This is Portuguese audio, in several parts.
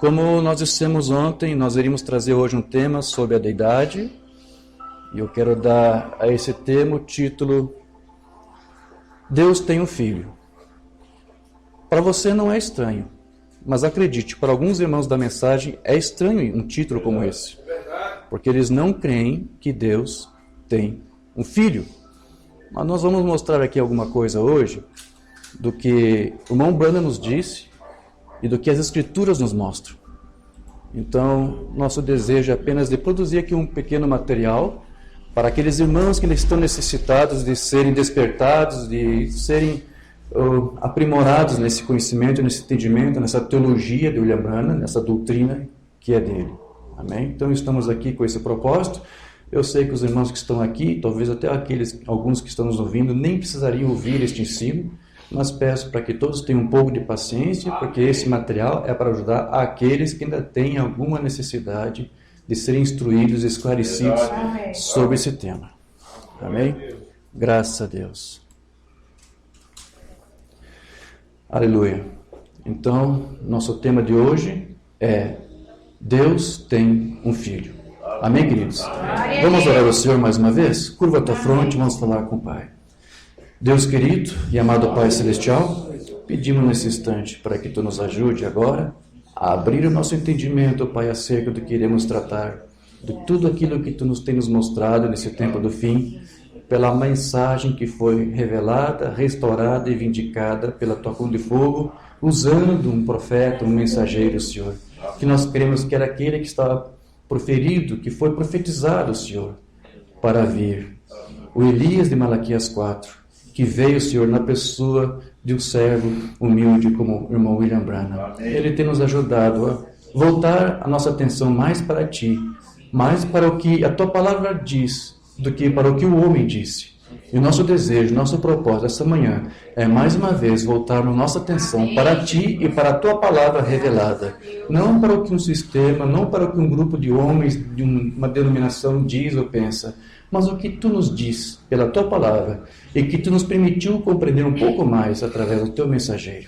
Como nós dissemos ontem, nós iríamos trazer hoje um tema sobre a deidade, e eu quero dar a esse tema o título Deus tem um Filho. Para você não é estranho, mas acredite, para alguns irmãos da mensagem é estranho um título como esse, porque eles não creem que Deus tem um Filho. Mas nós vamos mostrar aqui alguma coisa hoje do que o irmão Branham nos disse e do que as Escrituras nos mostram. Então, nosso desejo é apenas de produzir aqui um pequeno material para aqueles irmãos que estão necessitados de serem despertados, de serem aprimorados nesse conhecimento, nesse entendimento, nessa teologia de William Branham, nessa doutrina que é dele. Amém? Então, estamos aqui com esse propósito. Eu sei que os irmãos que estão aqui, talvez até alguns que estão nos ouvindo, nem precisariam ouvir este ensino, mas peço para que todos tenham um pouco de paciência, porque esse material é para ajudar aqueles que ainda têm alguma necessidade de serem instruídos e esclarecidos sobre esse tema. Amém? Graças a Deus. Aleluia. Então, nosso tema de hoje é Deus tem um Filho. Amém, queridos? Vamos orar ao Senhor mais uma vez? Curva a tua fronte e vamos falar com o Pai. Deus querido e amado Pai Celestial, pedimos nesse instante para que Tu nos ajude agora a abrir o nosso entendimento, Pai, acerca do que iremos tratar, de tudo aquilo que Tu nos tem nos mostrado nesse tempo do fim, pela mensagem que foi revelada, restaurada e vindicada pela Tua mão de fogo, usando um profeta, um mensageiro, Senhor, que nós queremos que era aquele que estava proferido, que foi profetizado, Senhor, para vir. O Elias de Malaquias 4, que veio, Senhor, na pessoa de um servo humilde como o irmão William Branham. Ele tem nos ajudado a voltar a nossa atenção mais para Ti, mais para o que a Tua palavra diz, do que para o que o homem disse. E o nosso desejo, nosso propósito essa manhã é mais uma vez voltarmos nossa atenção para Ti e para a Tua palavra revelada. Não para o que um sistema, não para o que um grupo de homens de uma denominação diz ou pensa, mas o que Tu nos diz pela Tua palavra e que Tu nos permitiu compreender um pouco mais através do Teu mensageiro.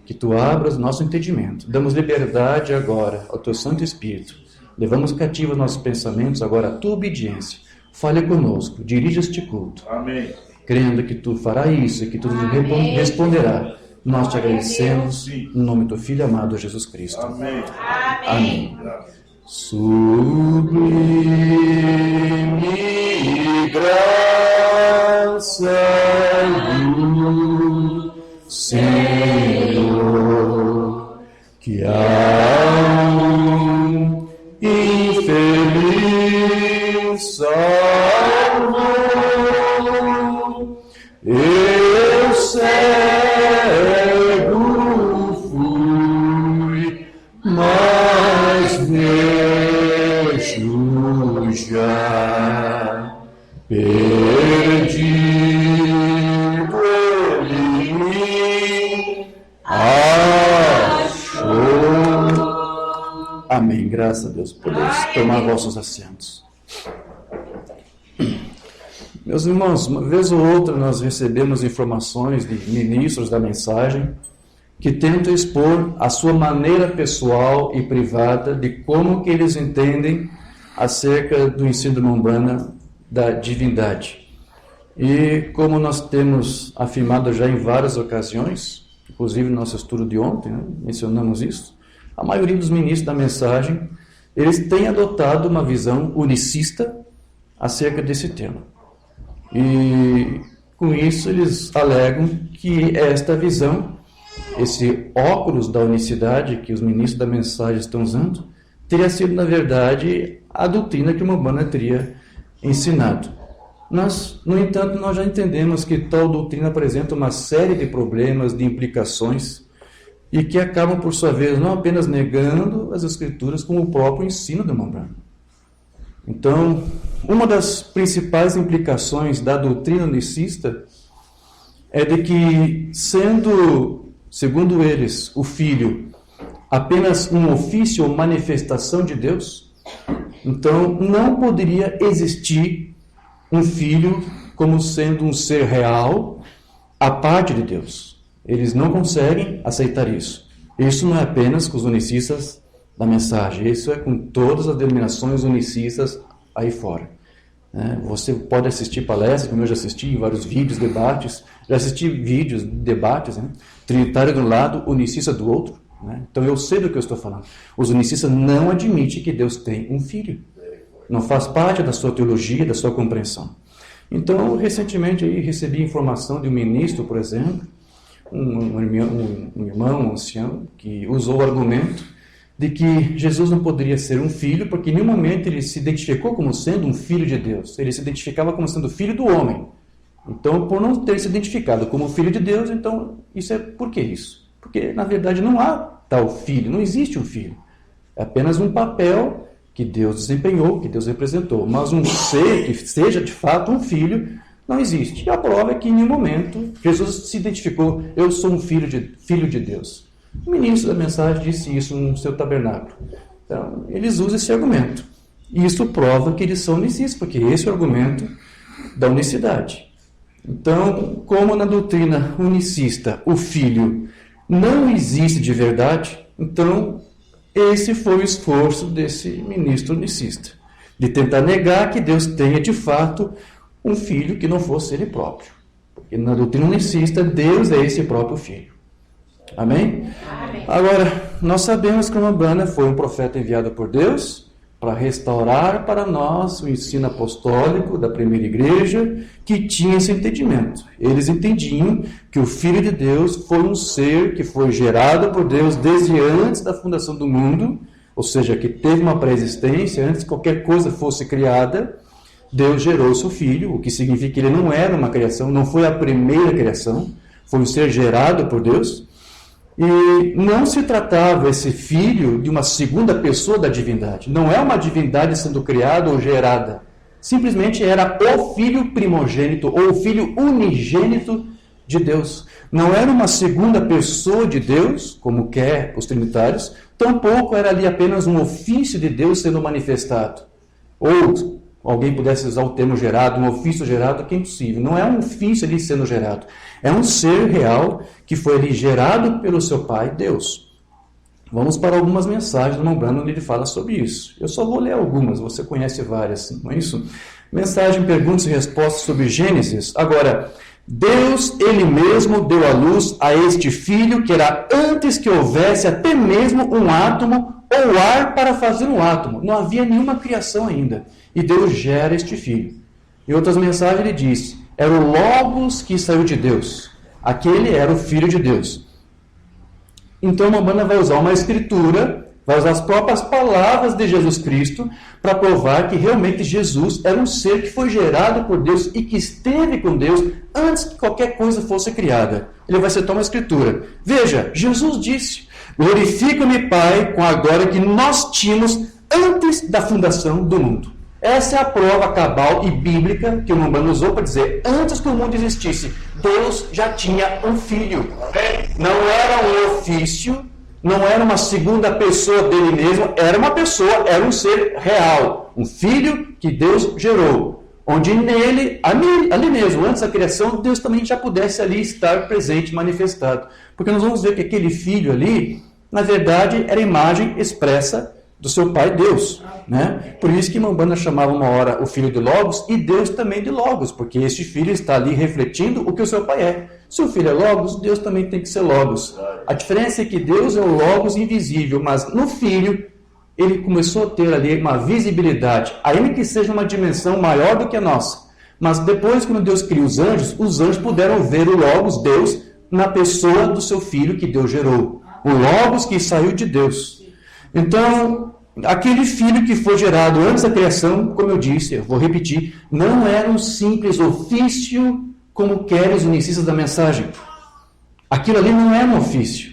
Que Tu abras nosso entendimento. Damos liberdade agora ao Teu Santo Espírito. Levamos cativo nossos pensamentos agora à Tua obediência. Fale conosco, dirija este culto. Amém. Crendo que Tu farás isso e que Tu nos responderá. Nós Te agradecemos no nome do Filho amado Jesus Cristo. Amém. Amém. Sublime graça do Senhor, que há um infeliz salvo, eu cego fui, mas vejo já, perdido ele me achou. Amém. Graças a Deus. Podemos tomar vossos assentos. Meus irmãos, uma vez ou outra nós recebemos informações de ministros da mensagem que tentam expor a sua maneira pessoal e privada de como que eles entendem acerca do ensino do irmão Branham da divindade. E como nós temos afirmado já em várias ocasiões, inclusive no nosso estudo de ontem, né, mencionamos isso, a maioria dos ministros da mensagem, eles têm adotado uma visão unicista acerca desse tema. E com isso eles alegam que esta visão, esse óculos da unicidade que os ministros da mensagem estão usando, teria sido, na verdade, a doutrina que o irmão Branham teria ensinado. Mas, no entanto, nós já entendemos que tal doutrina apresenta uma série de problemas, de implicações, e que acabam, por sua vez, não apenas negando as Escrituras, como o próprio ensino do irmão Branham. Então, uma das principais implicações da doutrina unicista é de que, sendo, segundo eles, o Filho apenas um ofício ou manifestação de Deus, então não poderia existir um Filho como sendo um ser real à parte de Deus. Eles não conseguem aceitar isso. Isso não é apenas com os unicistas da mensagem. Isso é com todas as denominações unicistas aí fora. Você pode assistir palestras, como eu já assisti, vários vídeos, debates. Já assisti vídeos, debates, Trinitário de um lado, unicista do outro. Então eu sei do que eu estou falando. Os unicistas não admitem que Deus tem um filho. Não faz parte da sua teologia, da sua compreensão. Então, recentemente aí, recebi informação de um ministro, por exemplo, um irmão, um ancião, que usou o argumento de que Jesus não poderia ser um filho, porque em nenhum momento ele se identificou como sendo um filho de Deus. Ele se identificava como sendo filho do homem. Então, por não ter se identificado como filho de Deus, então, por que isso? Porque, na verdade, não há tal filho, não existe um filho. É apenas um papel que Deus desempenhou, que Deus representou. Mas um ser que seja, de fato, um filho, não existe. E a prova é que, em nenhum momento, Jesus se identificou, eu sou um filho de Deus. O ministro da mensagem disse isso no seu tabernáculo. Então, eles usam esse argumento. E isso prova que eles são unicistas, porque esse é o argumento da unicidade. Então, como na doutrina unicista o Filho não existe de verdade, então esse foi o esforço desse ministro unicista, de tentar negar que Deus tenha de fato um Filho que não fosse Ele próprio. Porque na doutrina unicista, Deus é esse próprio Filho. Amém? Amém. Agora, nós sabemos que Umbanda foi um profeta enviado por Deus para restaurar para nós o ensino apostólico da primeira igreja, que tinha esse entendimento. Eles entendiam que o Filho de Deus foi um ser que foi gerado por Deus desde antes da fundação do mundo, ou seja, que teve uma pré-existência, antes que qualquer coisa fosse criada, Deus gerou o seu Filho, o que significa que ele não era uma criação, não foi a primeira criação, foi um ser gerado por Deus. E não se tratava esse filho de uma segunda pessoa da divindade. Não é uma divindade sendo criada ou gerada. Simplesmente era o filho primogênito ou o filho unigênito de Deus. Não era uma segunda pessoa de Deus, como quer os trinitários. Tampouco era ali apenas um ofício de Deus sendo manifestado. Ou alguém pudesse usar o termo gerado, um ofício gerado, que é impossível. Não é um ofício ali sendo gerado. É um ser real que foi ali gerado pelo seu Pai, Deus. Vamos para algumas mensagens do Umbanda onde ele fala sobre isso. Eu só vou ler algumas, você conhece várias, não é isso? Mensagem, perguntas e respostas sobre Gênesis. Agora, Deus, Ele mesmo, deu à luz a este filho que era antes que houvesse até mesmo um átomo ou ar para fazer um átomo. Não havia nenhuma criação ainda. E Deus gera este filho. Em outras mensagens ele diz, era o Logos que saiu de Deus. Aquele era o Filho de Deus. Então a Umbanda vai usar uma escritura, vai usar as próprias palavras de Jesus Cristo para provar que realmente Jesus era um ser que foi gerado por Deus e que esteve com Deus antes que qualquer coisa fosse criada. Ele vai citar uma escritura. Veja, Jesus disse, glorifica-me, Pai, com a glória que nós tínhamos antes da fundação do mundo. Essa é a prova cabal e bíblica que o Umbanda usou para dizer, antes que o mundo existisse, Deus já tinha um filho. Não era um ofício, não era uma segunda pessoa dele mesmo, era uma pessoa, era um ser real. Um filho que Deus gerou. Onde nele, ali mesmo, antes da criação, Deus também já pudesse ali estar presente, manifestado. Porque nós vamos ver que aquele filho ali, na verdade, era a imagem expressa do seu Pai Deus, né? Por isso que Umbanda chamava uma hora o filho de Logos e Deus também de Logos, porque este filho está ali refletindo o que o seu Pai é. Se o filho é Logos, Deus também tem que ser Logos. A diferença é que Deus é o Logos invisível, mas no filho ele começou a ter ali uma visibilidade, ainda que seja uma dimensão maior do que a nossa. Mas depois, quando Deus cria os anjos puderam ver o Logos, Deus, na pessoa do seu filho que Deus gerou. O Logos que saiu de Deus. Então, aquele filho que foi gerado antes da criação, como eu disse, eu vou repetir, não era um simples ofício como querem os unicistas da mensagem. Aquilo ali não era um ofício.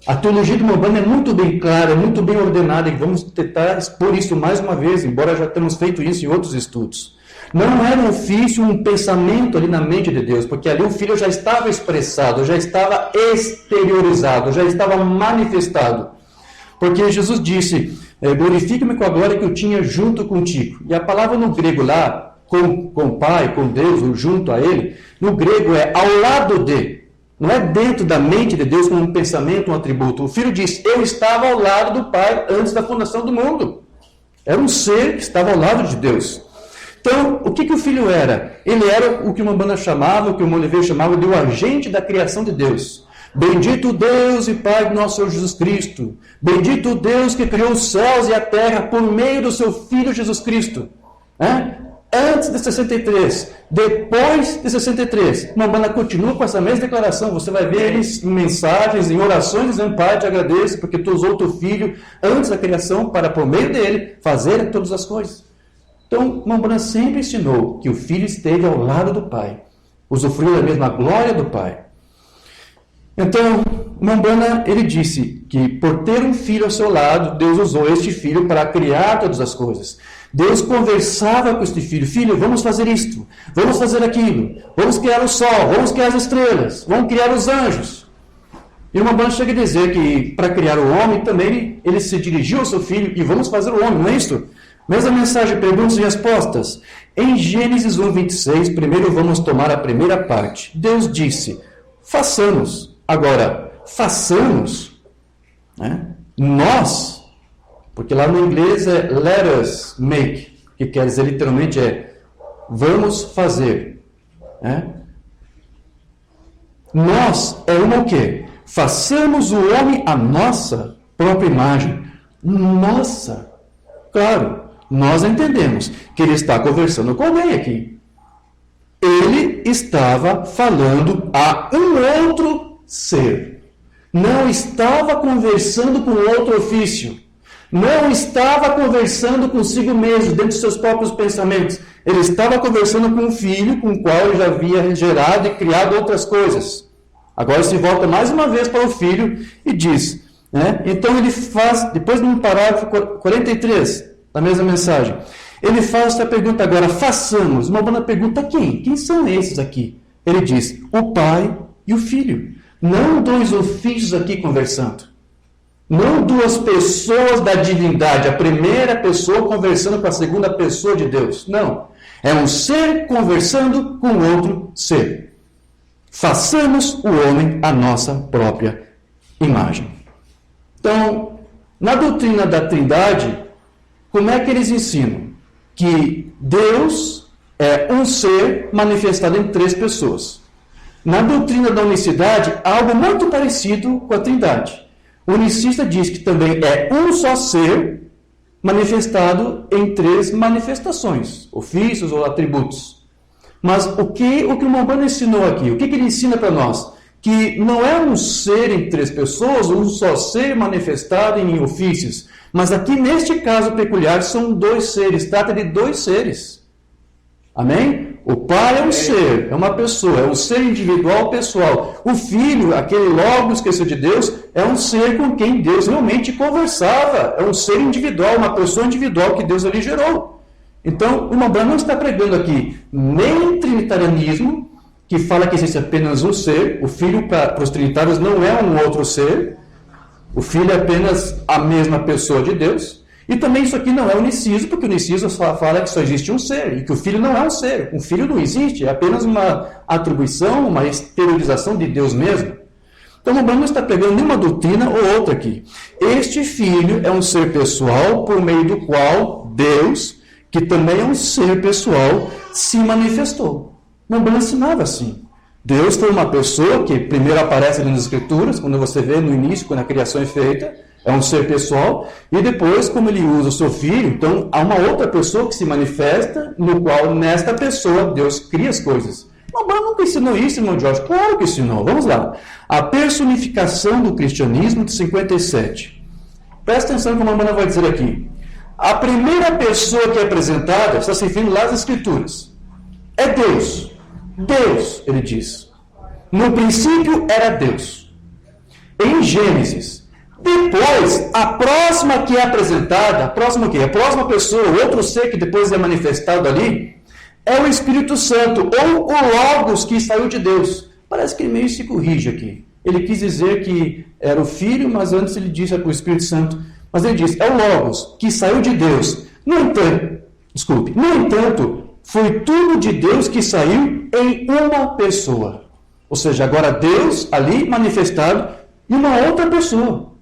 A teologia do Umbanda é muito bem clara, muito bem ordenada, e vamos tentar expor isso mais uma vez, embora já tenhamos feito isso em outros estudos. Não era um ofício, um pensamento ali na mente de Deus, porque ali o filho já estava expressado, já estava exteriorizado, já estava manifestado. Porque Jesus disse, glorifica-me com a glória que eu tinha junto contigo. E a palavra no grego lá, com o Pai, com Deus, ou junto a Ele, no grego é ao lado de. Não é dentro da mente de Deus como um pensamento, um atributo. O Filho diz, eu estava ao lado do Pai antes da fundação do mundo. Era um ser que estava ao lado de Deus. Então, o que o Filho era? Ele era o que uma banda chamava, o que o Moliveira chamava de o agente da criação de Deus. Bendito Deus e Pai do nosso Senhor Jesus Cristo. Bendito Deus que criou os céus e a terra por meio do seu Filho Jesus Cristo. Antes de 63, depois de 63, Mambana continua com essa mesma declaração. Você vai ver eles em mensagens, em orações, dizendo, Pai, te agradeço porque tu usou teu Filho antes da criação para, por meio dele, fazer todas as coisas. Então, Mambana sempre ensinou que o Filho esteve ao lado do Pai, usufruiu da mesma glória do Pai. Então, Mambana, ele disse que por ter um filho ao seu lado, Deus usou este filho para criar todas as coisas. Deus conversava com este filho, filho, vamos fazer isto, vamos fazer aquilo, vamos criar o sol, vamos criar as estrelas, vamos criar os anjos. E o Mambana chega a dizer que para criar o homem também ele se dirigiu ao seu filho e vamos fazer o homem, não é isso? Mesma mensagem, perguntas e respostas. Em Gênesis 1:26, primeiro vamos tomar a primeira parte. Deus disse, façamos. Agora, façamos, nós, porque lá no inglês é let us make, que quer dizer literalmente vamos fazer. Nós é o quê? Façamos o homem à nossa própria imagem. Nossa! Claro, nós entendemos que ele está conversando com alguém aqui. Ele estava falando a um outro ser. Não estava conversando com outro ofício. Não estava conversando consigo mesmo, dentro de seus próprios pensamentos. Ele estava conversando com um filho com o qual ele já havia gerado e criado outras coisas. Agora se volta mais uma vez para o filho e diz, então ele faz, depois no parágrafo 43, da mesma mensagem, ele faz essa pergunta agora, façamos. Uma boa pergunta, quem? Quem são esses aqui? Ele diz, o Pai e o Filho. Não dois ofícios aqui conversando. Não duas pessoas da divindade, a primeira pessoa conversando com a segunda pessoa de Deus. Não. É um ser conversando com outro ser. Façamos o homem à nossa própria imagem. Então, na doutrina da Trindade, como é que eles ensinam? Que Deus é um ser manifestado em três pessoas. Na doutrina da unicidade, há algo muito parecido com a Trindade. O unicista diz que também é um só ser manifestado em três manifestações, ofícios ou atributos. Mas o que o Mambana ensinou aqui? O que ele ensina para nós? Que não é um ser em três pessoas, um só ser manifestado em ofícios. Mas aqui, neste caso peculiar, são dois seres. Trata de dois seres. Amém? O Pai é um ser, é uma pessoa, é um ser individual, pessoal. O Filho, aquele Logos que é de Deus, é um ser com quem Deus realmente conversava. É um ser individual, uma pessoa individual que Deus ali gerou. Então, o Mambana não está pregando aqui nem trinitarianismo, que fala que existe apenas um ser. O Filho, para os trinitários, não é um outro ser. O Filho é apenas a mesma pessoa de Deus. E também isso aqui não é unicismo, porque o unicismo fala que só existe um ser, e que o Filho não é um ser. O Filho não existe, é apenas uma atribuição, uma exteriorização de Deus mesmo. Então, o Mambana não está pegando nenhuma doutrina ou outra aqui. Este Filho é um ser pessoal, por meio do qual Deus, que também é um ser pessoal, se manifestou. O Mambana ensinava assim. Deus foi uma pessoa que primeiro aparece ali nas Escrituras, quando você vê no início, quando a criação é feita, é um ser pessoal, e depois, como ele usa o seu filho, então há uma outra pessoa que se manifesta, no qual, nesta pessoa, Deus cria as coisas. O Mambana nunca ensinou isso, irmão Jorge? Claro que ensinou. Vamos lá. A personificação do cristianismo de 57. Presta atenção no que o Mambana vai dizer aqui. A primeira pessoa que é apresentada, está se referindo lá às Escrituras, é Deus. Deus, ele diz. No princípio era Deus. Em Gênesis. Depois, a próxima que é apresentada, a próxima pessoa, outro ser que depois é manifestado ali, é o Espírito Santo, ou o Logos que saiu de Deus. Parece que ele meio se corrige aqui. Ele quis dizer que era o Filho, mas antes ele disse para o Espírito Santo. Mas ele diz, é o Logos que saiu de Deus. No entanto, foi tudo de Deus que saiu em uma pessoa. Ou seja, agora Deus ali manifestado em uma outra pessoa.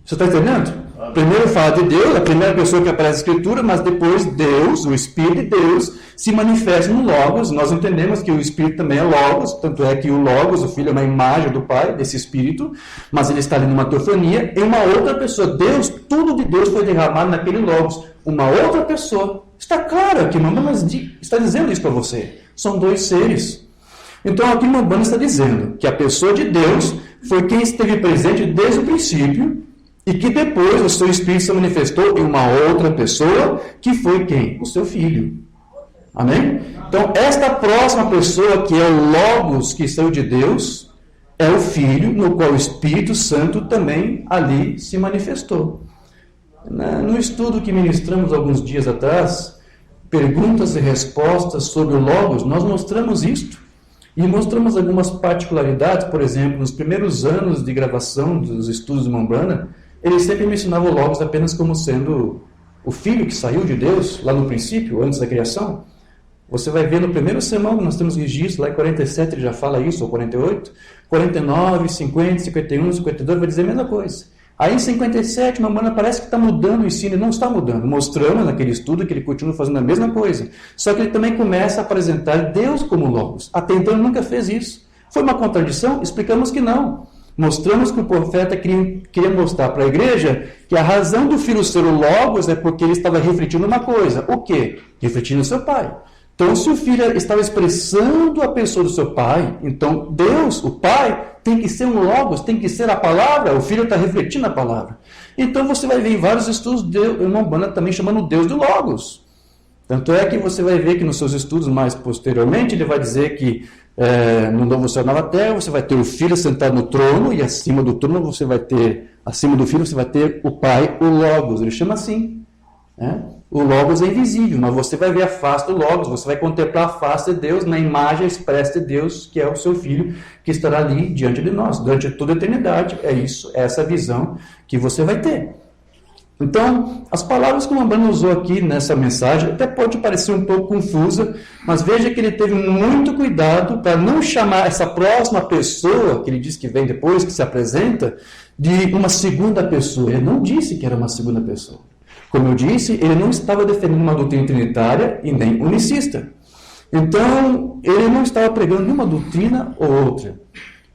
Você está entendendo? Primeiro fala de Deus, a primeira pessoa que aparece na Escritura, mas depois Deus, o Espírito de Deus, se manifesta no Logos. Nós entendemos que o Espírito também é Logos, tanto é que o Logos, o Filho, é uma imagem do Pai, desse Espírito, mas ele está ali numa teofania, em uma outra pessoa. Deus, tudo de Deus foi derramado naquele Logos. Uma outra pessoa. Está claro aqui, mas está dizendo isso para você. São dois seres. Então aqui Mambana está dizendo que a pessoa de Deus foi quem esteve presente desde o princípio, e que depois o seu Espírito se manifestou em uma outra pessoa, que foi quem? O seu Filho. Amém? Então, esta próxima pessoa, que é o Logos que saiu de Deus, é o Filho, no qual o Espírito Santo também ali se manifestou. No estudo que ministramos alguns dias atrás, perguntas e respostas sobre o Logos, nós mostramos isto. E mostramos algumas particularidades, por exemplo, nos primeiros anos de gravação dos estudos de Mambana, ele sempre mencionava o Logos apenas como sendo o Filho que saiu de Deus, lá no princípio, antes da criação. Você vai ver no primeiro sermão, nós temos registro, lá em 47 ele já fala isso, ou 48, 49, 50, 51, 52, vai dizer a mesma coisa. Aí em 57, Mambana parece que está mudando o ensino, e não está mudando, mostrando naquele estudo que ele continua fazendo a mesma coisa. Só que ele também começa a apresentar Deus como Logos. Até então ele nunca fez isso. Foi uma contradição? Explicamos que não. Mostramos que o profeta queria mostrar para a igreja que a razão do Filho ser o Logos é porque ele estava refletindo uma coisa. O quê? Refletindo o seu Pai. Então, se o Filho estava expressando a pessoa do seu Pai, então Deus, o Pai, tem que ser um Logos, tem que ser a palavra, o Filho está refletindo a palavra. Então, você vai ver em vários estudos, Mambana também chamando Deus de Logos. Tanto é que você vai ver que nos seus estudos mais posteriormente, ele vai dizer que no novo céu e nova terra, você vai ter o Filho sentado no trono, e acima do trono você vai ter, acima do Filho você vai ter o Pai, o Logos. Ele chama assim. O Logos é invisível, mas você vai ver a face do Logos, você vai contemplar a face de Deus na imagem expressa de Deus, que é o seu Filho, que estará ali diante de nós, durante toda a eternidade. É isso, é essa visão que você vai ter. Então, as palavras que o Mambana usou aqui nessa mensagem até pode parecer um pouco confusa, mas veja que ele teve muito cuidado para não chamar essa próxima pessoa, que ele diz que vem depois, que se apresenta, de uma segunda pessoa. Ele não disse que era uma segunda pessoa. Como eu disse, ele não estava defendendo uma doutrina trinitária e nem unicista. Então, ele não estava pregando nenhuma doutrina ou outra.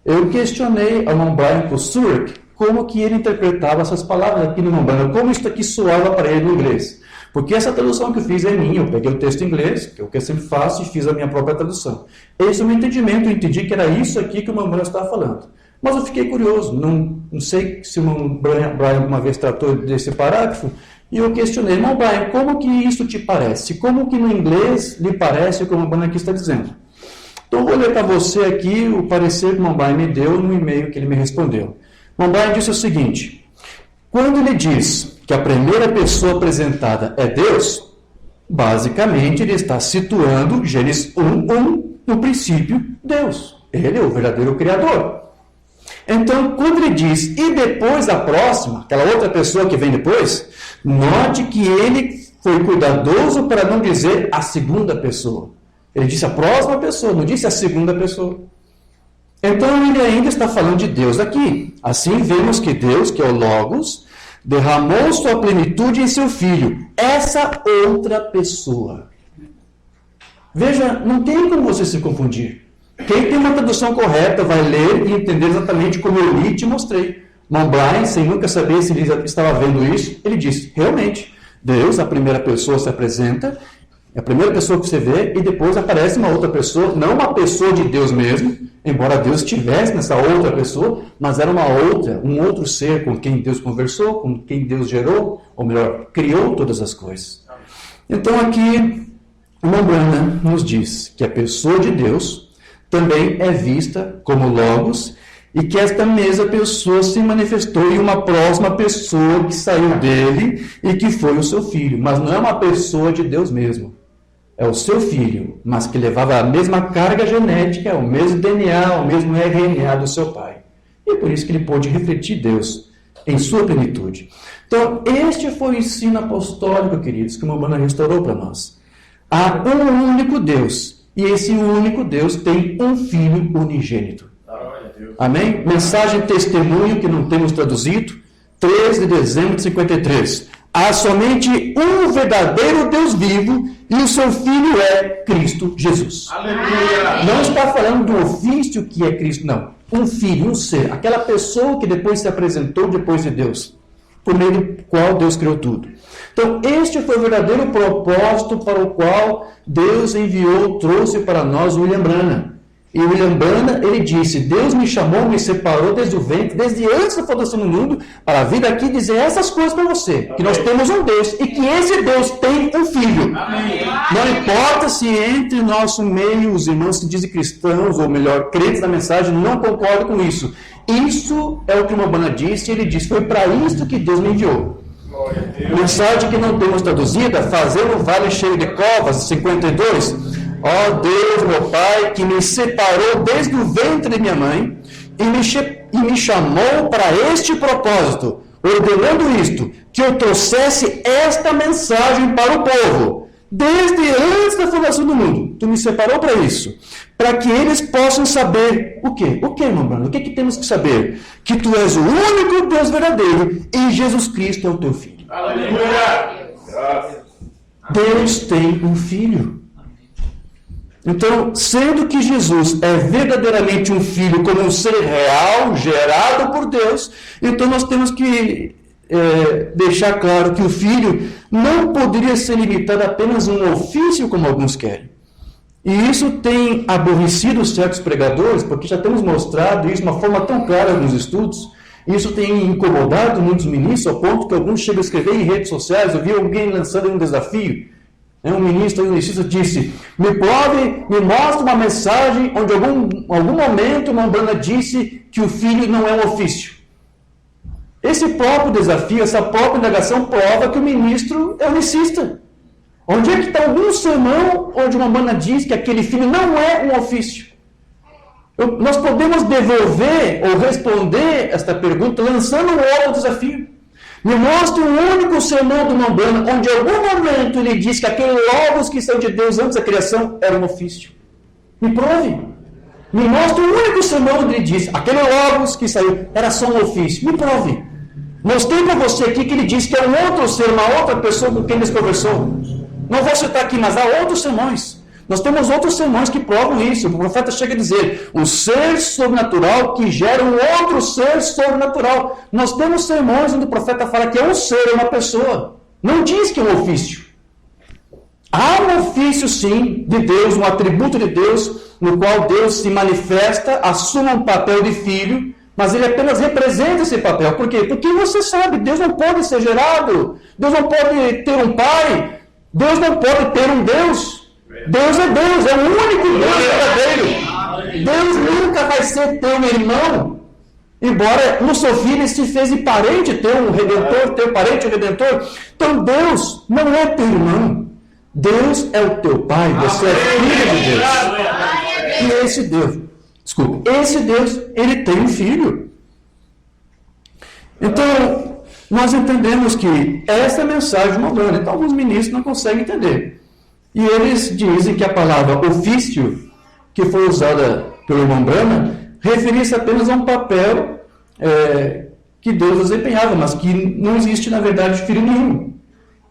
Eu questionei a Mambana com o Surek, como que ele interpretava essas palavras aqui no Mambana, como isso aqui soava para ele no inglês. Porque essa tradução que eu fiz é minha, eu peguei o texto em inglês, que é o que eu sempre faço, e fiz a minha própria tradução. Esse é o meu entendimento, eu entendi que era isso aqui que o Mambana estava falando. Mas eu fiquei curioso, não sei se o Brian alguma vez tratou desse parágrafo, e eu questionei, irmão Brian, como que isso te parece? Como que no inglês lhe parece o que o Mambana aqui está dizendo? Então eu vou ler para você aqui o parecer que o Mambana me deu no e-mail que ele me respondeu. Mambana disse o seguinte: quando ele diz que a primeira pessoa apresentada é Deus, basicamente ele está situando Gênesis 1:1, no princípio, Deus. Ele é o verdadeiro Criador. Então, quando ele diz, e depois a próxima, aquela outra pessoa que vem depois, note que ele foi cuidadoso para não dizer a segunda pessoa. Ele disse a próxima pessoa, não disse a segunda pessoa. Então, ele ainda está falando de Deus aqui. Assim, vemos que Deus, que é o Logos, derramou sua plenitude em seu Filho. Essa outra pessoa. Veja, não tem como você se confundir. Quem tem uma tradução correta vai ler e entender exatamente como eu li e te mostrei. Mambana, sem nunca saber se ele estava vendo isso, ele disse, realmente, Deus, a primeira pessoa, se apresenta, é a primeira pessoa que você vê, e depois aparece uma outra pessoa, não uma pessoa de Deus mesmo, embora Deus estivesse nessa outra pessoa, mas era uma outra, um outro ser com quem Deus conversou, com quem Deus gerou, ou melhor, criou todas as coisas. Então aqui, Mambana nos diz que a pessoa de Deus também é vista como Logos, e que esta mesma pessoa se manifestou em uma próxima pessoa que saiu dele e que foi o seu filho. Mas não é uma pessoa de Deus mesmo. É o seu filho, mas que levava a mesma carga genética, o mesmo DNA, o mesmo RNA do seu pai. E por isso que ele pôde refletir Deus em sua plenitude. Então, este foi o ensino apostólico, queridos, que o Mambana restaurou para nós. Há um único Deus, E esse único Deus tem um Filho unigênito. Amém? Mensagem testemunho que não temos traduzido, 13 de dezembro de 53. Há somente um verdadeiro Deus vivo e o seu Filho é Cristo Jesus. Aleluia. Não está falando do ofício que é Cristo, não. Um Filho, um ser, aquela pessoa que depois se apresentou depois de Deus, por meio do qual Deus criou tudo. Então, este foi o verdadeiro propósito para o qual Deus enviou, trouxe para nós William Branham. E William Branham, ele disse, Deus me chamou, me separou desde o ventre, desde antes da fundação do mundo, para vir aqui dizer essas coisas para você. Amém. Que nós temos um Deus e que esse Deus tem um Filho. Amém. Não importa se entre nosso meio os irmãos que dizem cristãos, ou melhor, crentes na mensagem, não concordam com isso. Isso é o que o Branham disse, ele disse, foi para isso que Deus me enviou. Mensagem que não temos traduzida, fazer um vale cheio de covas, 52. Ó Deus, meu Pai, que me separou desde o ventre de minha mãe e me chamou para este propósito, ordenando isto, que eu trouxesse esta mensagem para o povo, desde antes da fundação do mundo. Tu me separou para isso, para que eles possam saber o quê? O que, irmão Bruno? O que temos que saber? Que tu és o único Deus verdadeiro e Jesus Cristo é o teu Filho. Aleluia! Deus tem um Filho. Então, sendo que Jesus é verdadeiramente um Filho, como um ser real, gerado por Deus, então nós temos que deixar claro que o Filho não poderia ser limitado a apenas um ofício, como alguns querem. E isso tem aborrecido certos pregadores, porque já temos mostrado isso de uma forma tão clara nos estudos. Isso tem incomodado muitos ministros, ao ponto que alguns chegam a escrever em redes sociais. Eu vi alguém lançando um desafio. Um ministro, um ministro disse, me mostre uma mensagem onde em algum momento uma Branham disse que o filho não é um ofício. Esse próprio desafio, essa própria indagação prova que o ministro é unicista. Onde é que está algum sermão onde uma Branham diz que aquele filho não é um ofício? Nós podemos devolver ou responder esta pergunta lançando um outro desafio. Me mostre um único sermão do Branham onde em algum momento ele diz que aquele logos que saiu de Deus antes da criação era um ofício. Me prove. Me mostre um único sermão onde ele diz aquele logos que saiu era só um ofício. Me prove. Mostrei para você aqui que ele diz que é um outro ser, uma outra pessoa com quem ele conversou. Não vou citar aqui, mas há outros sermões. Nós temos outros sermões que provam isso. O profeta chega a dizer, um ser sobrenatural que gera um outro ser sobrenatural. Nós temos sermões onde o profeta fala que é um ser, é uma pessoa. Não diz que é um ofício. Há um ofício, sim, de Deus, um atributo de Deus, no qual Deus se manifesta, assume um papel de filho, mas ele apenas representa esse papel. Por quê? Porque você sabe, Deus não pode ser gerado, Deus não pode ter um pai, Deus não pode ter um Deus. Deus, é o único Deus verdadeiro. Deus nunca vai ser teu irmão, embora no seu filho se fez de parente teu, redentor, teu parente, o redentor. Então Deus não é teu irmão. Deus é o teu pai, você é filho de Deus. E esse Deus, ele tem um filho. Então, nós entendemos que essa é a mensagem moderna. Então, alguns ministros não conseguem entender. E eles dizem que a palavra ofício, que foi usada pelo irmão Branham, referia-se apenas a um papel que Deus desempenhava, mas que não existe, na verdade, filho nenhum.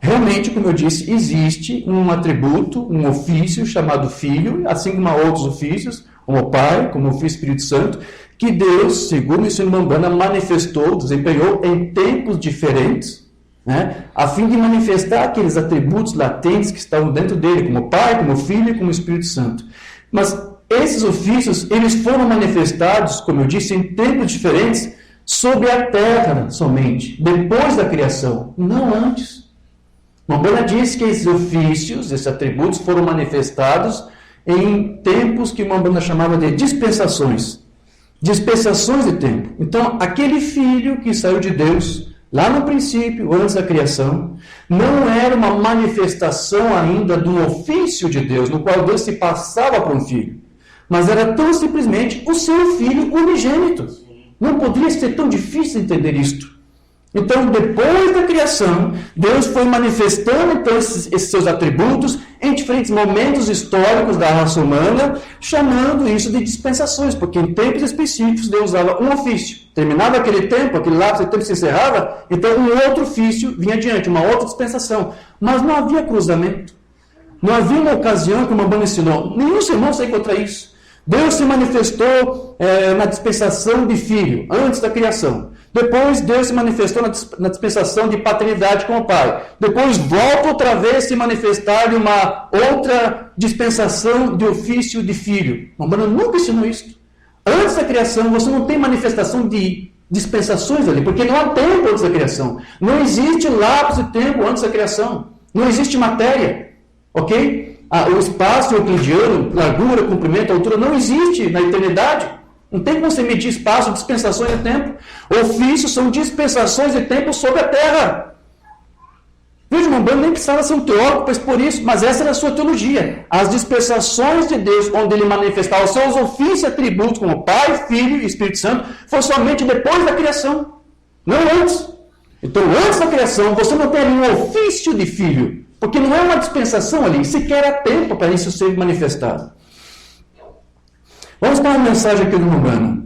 Realmente, como eu disse, existe um atributo, um ofício chamado filho, assim como há outros ofícios, como Pai, como o Filho e Espírito Santo, que Deus, segundo o ensino Branham, manifestou, desempenhou em tempos diferentes, né, a fim de manifestar aqueles atributos latentes que estavam dentro dele, como Pai, como Filho e como Espírito Santo. Mas esses ofícios, eles foram manifestados, como eu disse, em tempos diferentes, sobre a terra somente, depois da criação, não antes. Branham diz que esses ofícios, esses atributos foram manifestados em tempos que Branham chamava de dispensações. Dispensações de tempo. Então, aquele filho que saiu de Deus lá no princípio, antes da criação, não era uma manifestação ainda do ofício de Deus, no qual Deus se passava para um filho, mas era tão simplesmente o seu filho unigênito. Não poderia ser tão difícil entender isto. Então, depois da criação, Deus foi manifestando então, esses seus atributos em diferentes momentos históricos da raça humana, chamando isso de dispensações, porque em tempos específicos Deus usava um ofício. Terminava aquele tempo, aquele lapso de tempo se encerrava, então um outro ofício vinha adiante, uma outra dispensação. Mas não havia cruzamento. Não havia uma ocasião que o Mambana ensinou. Nenhum sermão sai contra isso. Deus se manifestou na dispensação de filho, antes da criação. Depois Deus se manifestou na dispensação de paternidade com o Pai. Depois volta outra vez a se manifestar em uma outra dispensação de ofício de filho. O Mambana nunca ensinou isso. Antes da criação você não tem manifestação de dispensações ali, porque não há tempo antes da criação. Não existe lapso de tempo antes da criação. Não existe matéria. Ok? O espaço euclidiano, largura, comprimento, altura, não existe na eternidade. Não tem como você medir espaço, dispensações de tempo. Ofícios são dispensações de tempo sobre a terra. Veja, o Mambana nem precisava ser um teólogo para expor isso, mas essa era a sua teologia. As dispensações de Deus, onde ele manifestava os seus ofícios e atributos como Pai, Filho e Espírito Santo, foi somente depois da criação, não antes. Então, antes da criação, você não tem ali um ofício de filho, porque não é uma dispensação ali, sequer há tempo para isso ser manifestado. Vamos para uma mensagem aqui do Mambana.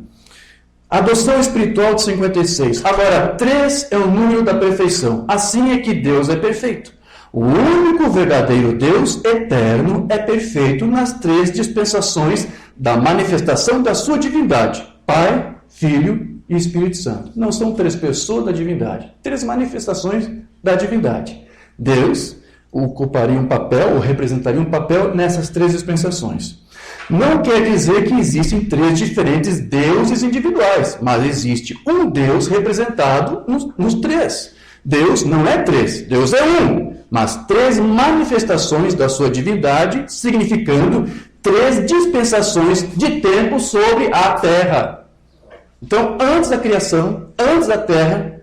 Adoção espiritual de 56. Agora, 3 é o número da perfeição. Assim é que Deus é perfeito. O único verdadeiro Deus eterno é perfeito nas 3 dispensações da manifestação da sua divindade. Pai, Filho e Espírito Santo. Não são 3 pessoas da divindade. 3 manifestações da divindade. Deus ocuparia um papel, ou representaria um papel nessas 3 dispensações. Não quer dizer que existem 3 diferentes deuses individuais, mas existe um Deus representado nos 3. Deus não é 3, Deus é um, mas 3 manifestações da sua divindade, significando 3 dispensações de tempo sobre a terra. Então, antes da criação, antes da terra,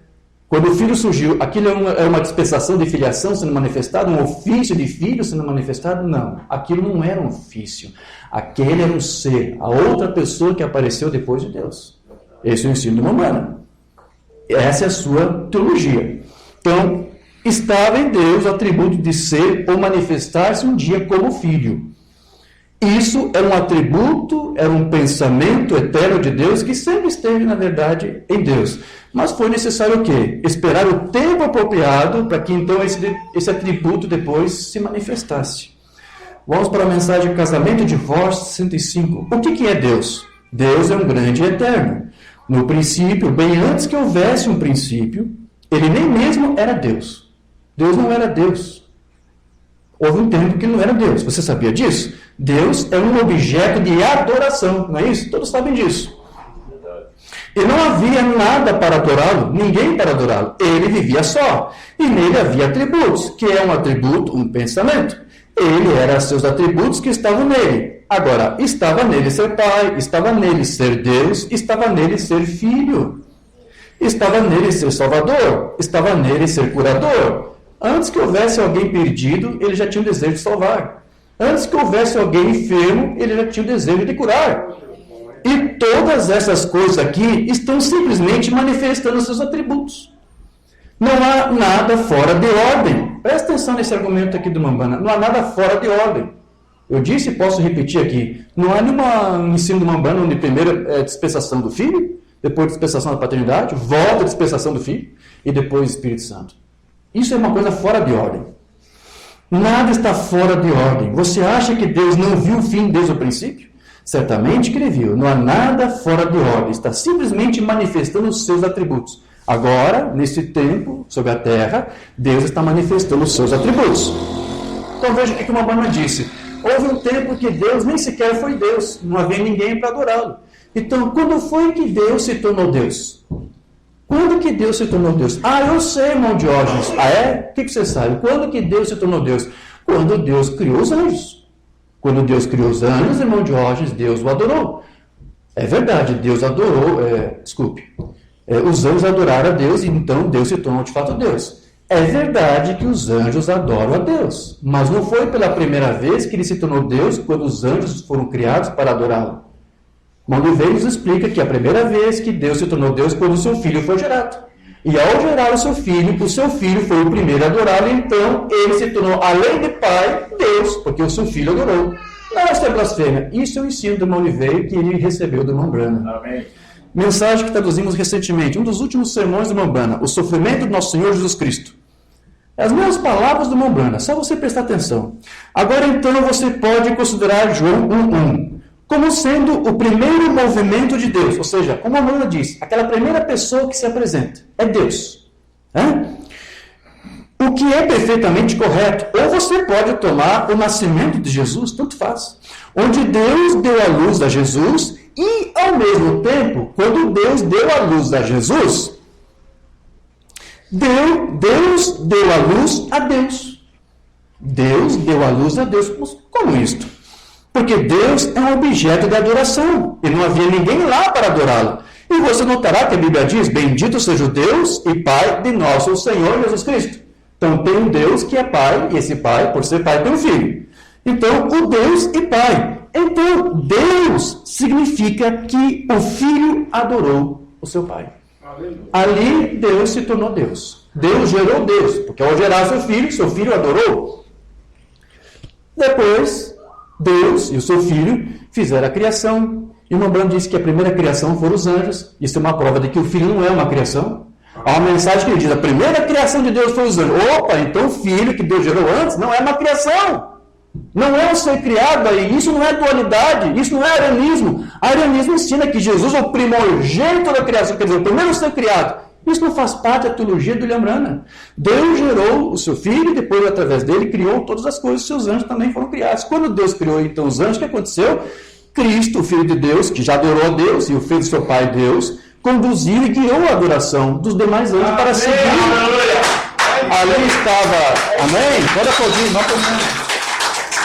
quando o filho surgiu, aquilo é uma dispensação de filiação sendo manifestada, um ofício de filho sendo manifestado? Não, aquilo não era um ofício. Aquele era um ser, a outra pessoa que apareceu depois de Deus. Esse é o ensino do Mambana. Essa é a sua teologia. Então, estava em Deus o atributo de ser ou manifestar-se um dia como filho. Isso era um atributo, era um pensamento eterno de Deus que sempre esteve, na verdade, em Deus. Mas foi necessário o quê? Esperar o tempo apropriado para que então esse atributo depois se manifestasse. Vamos para a mensagem Casamento e Divórcio 65. O que é Deus? Deus é um grande e eterno. No princípio, bem antes que houvesse um princípio, ele nem mesmo era Deus. Deus não era Deus. Houve um tempo que não era Deus. Você sabia disso? Deus é um objeto de adoração, não é isso? Todos sabem disso. E não havia nada para adorá-lo, ninguém para adorá-lo. Ele vivia só. E nele havia atributos, que é um atributo, um pensamento. Ele era seus atributos que estavam nele. Agora, estava nele ser Pai, estava nele ser Deus, estava nele ser Filho. Estava nele ser Salvador, estava nele ser Curador. Antes que houvesse alguém perdido, ele já tinha o desejo de salvar. Antes que houvesse alguém enfermo, ele já tinha o desejo de curar. E todas essas coisas aqui estão simplesmente manifestando seus atributos. Não há nada fora de ordem. Presta atenção nesse argumento aqui do Mambana. Não há nada fora de ordem. Eu disse e posso repetir aqui. Não há nenhum ensino do Mambana onde primeiro é dispensação do Filho, depois dispensação da paternidade, volta a dispensação do Filho e depois Espírito Santo. Isso é uma coisa fora de ordem. Nada está fora de ordem. Você acha que Deus não viu o fim desde o princípio? Certamente que ele viu. Não há nada fora de ordem. Está simplesmente manifestando os seus atributos. Agora, nesse tempo, sobre a terra, Deus está manifestando os seus atributos. Então veja o que o Mambana disse. Houve um tempo que Deus nem sequer foi Deus. Não havia ninguém para adorá-lo. Então, quando foi que Deus se tornou Deus? Quando que Deus se tornou Deus? Eu sei, irmão Diógenes. É? O que você sabe? Quando que Deus se tornou Deus? Quando Deus criou os anjos. Quando Deus criou os anjos, irmão Diógenes, Deus o adorou. É verdade, Deus adorou, os anjos adoraram a Deus e então Deus se tornou de fato Deus. É verdade que os anjos adoram a Deus, mas não foi pela primeira vez que ele se tornou Deus quando os anjos foram criados para adorá-lo. Manduvei nos explica que a primeira vez que Deus se tornou Deus quando o seu filho foi gerado. E ao gerar o seu filho foi o primeiro a adorá-lo, então ele se tornou, além de pai, Deus, porque o seu filho adorou. Não, isso é blasfêmia. Isso é o ensino do irmão Oliveira que ele recebeu do irmão Branham. Amém. Mensagem que traduzimos recentemente, um dos últimos sermões do irmão Branham, o sofrimento do nosso Senhor Jesus Cristo. As mesmas palavras do irmão Branham, só você prestar atenção. Agora então você pode considerar João 1:1 como sendo o primeiro movimento de Deus, ou seja, como a Mona diz, aquela primeira pessoa que se apresenta, é Deus. O que é perfeitamente correto. Ou você pode tomar o nascimento de Jesus, tanto faz, onde Deus deu a luz a Jesus e, ao mesmo tempo, quando Deus deu a luz a Jesus, Deus deu a luz a Deus. Deus deu a luz a Deus. Como isto? Porque Deus é um objeto de adoração. E não havia ninguém lá para adorá-lo. E você notará que a Bíblia diz, bendito seja o Deus e Pai de nosso Senhor Jesus Cristo. Então tem um Deus que é Pai, e esse Pai, por ser Pai, tem um Filho. Então, o Deus e Pai. Então, Deus significa que o Filho adorou o seu Pai. Ali, Deus se tornou Deus. Deus gerou Deus, porque ao gerar seu filho adorou. Depois, Deus e o seu Filho fizeram a criação. E o irmão Branham disse que a primeira criação foram os anjos. Isso é uma prova de que o Filho não é uma criação. Há uma mensagem que ele diz, a primeira criação de Deus foi os anjos. Opa, então o Filho que Deus gerou antes não é uma criação. Não é um ser criado aí. Isso não é dualidade, isso não é arianismo. Arianismo ensina que Jesus é o primogênito da criação, quer dizer, o primeiro ser criado. Isso não faz parte da teologia do William Branham. Deus gerou o seu Filho e depois, através dele, criou todas as coisas. Seus anjos também foram criados. Quando Deus criou, então, os anjos, o que aconteceu? Cristo, o Filho de Deus, que já adorou a Deus, e o Filho do seu Pai, Deus, conduziu e guiou a adoração dos demais anjos para seguir. Ali estava... Amém? Pode aplaudir, não aplaudir.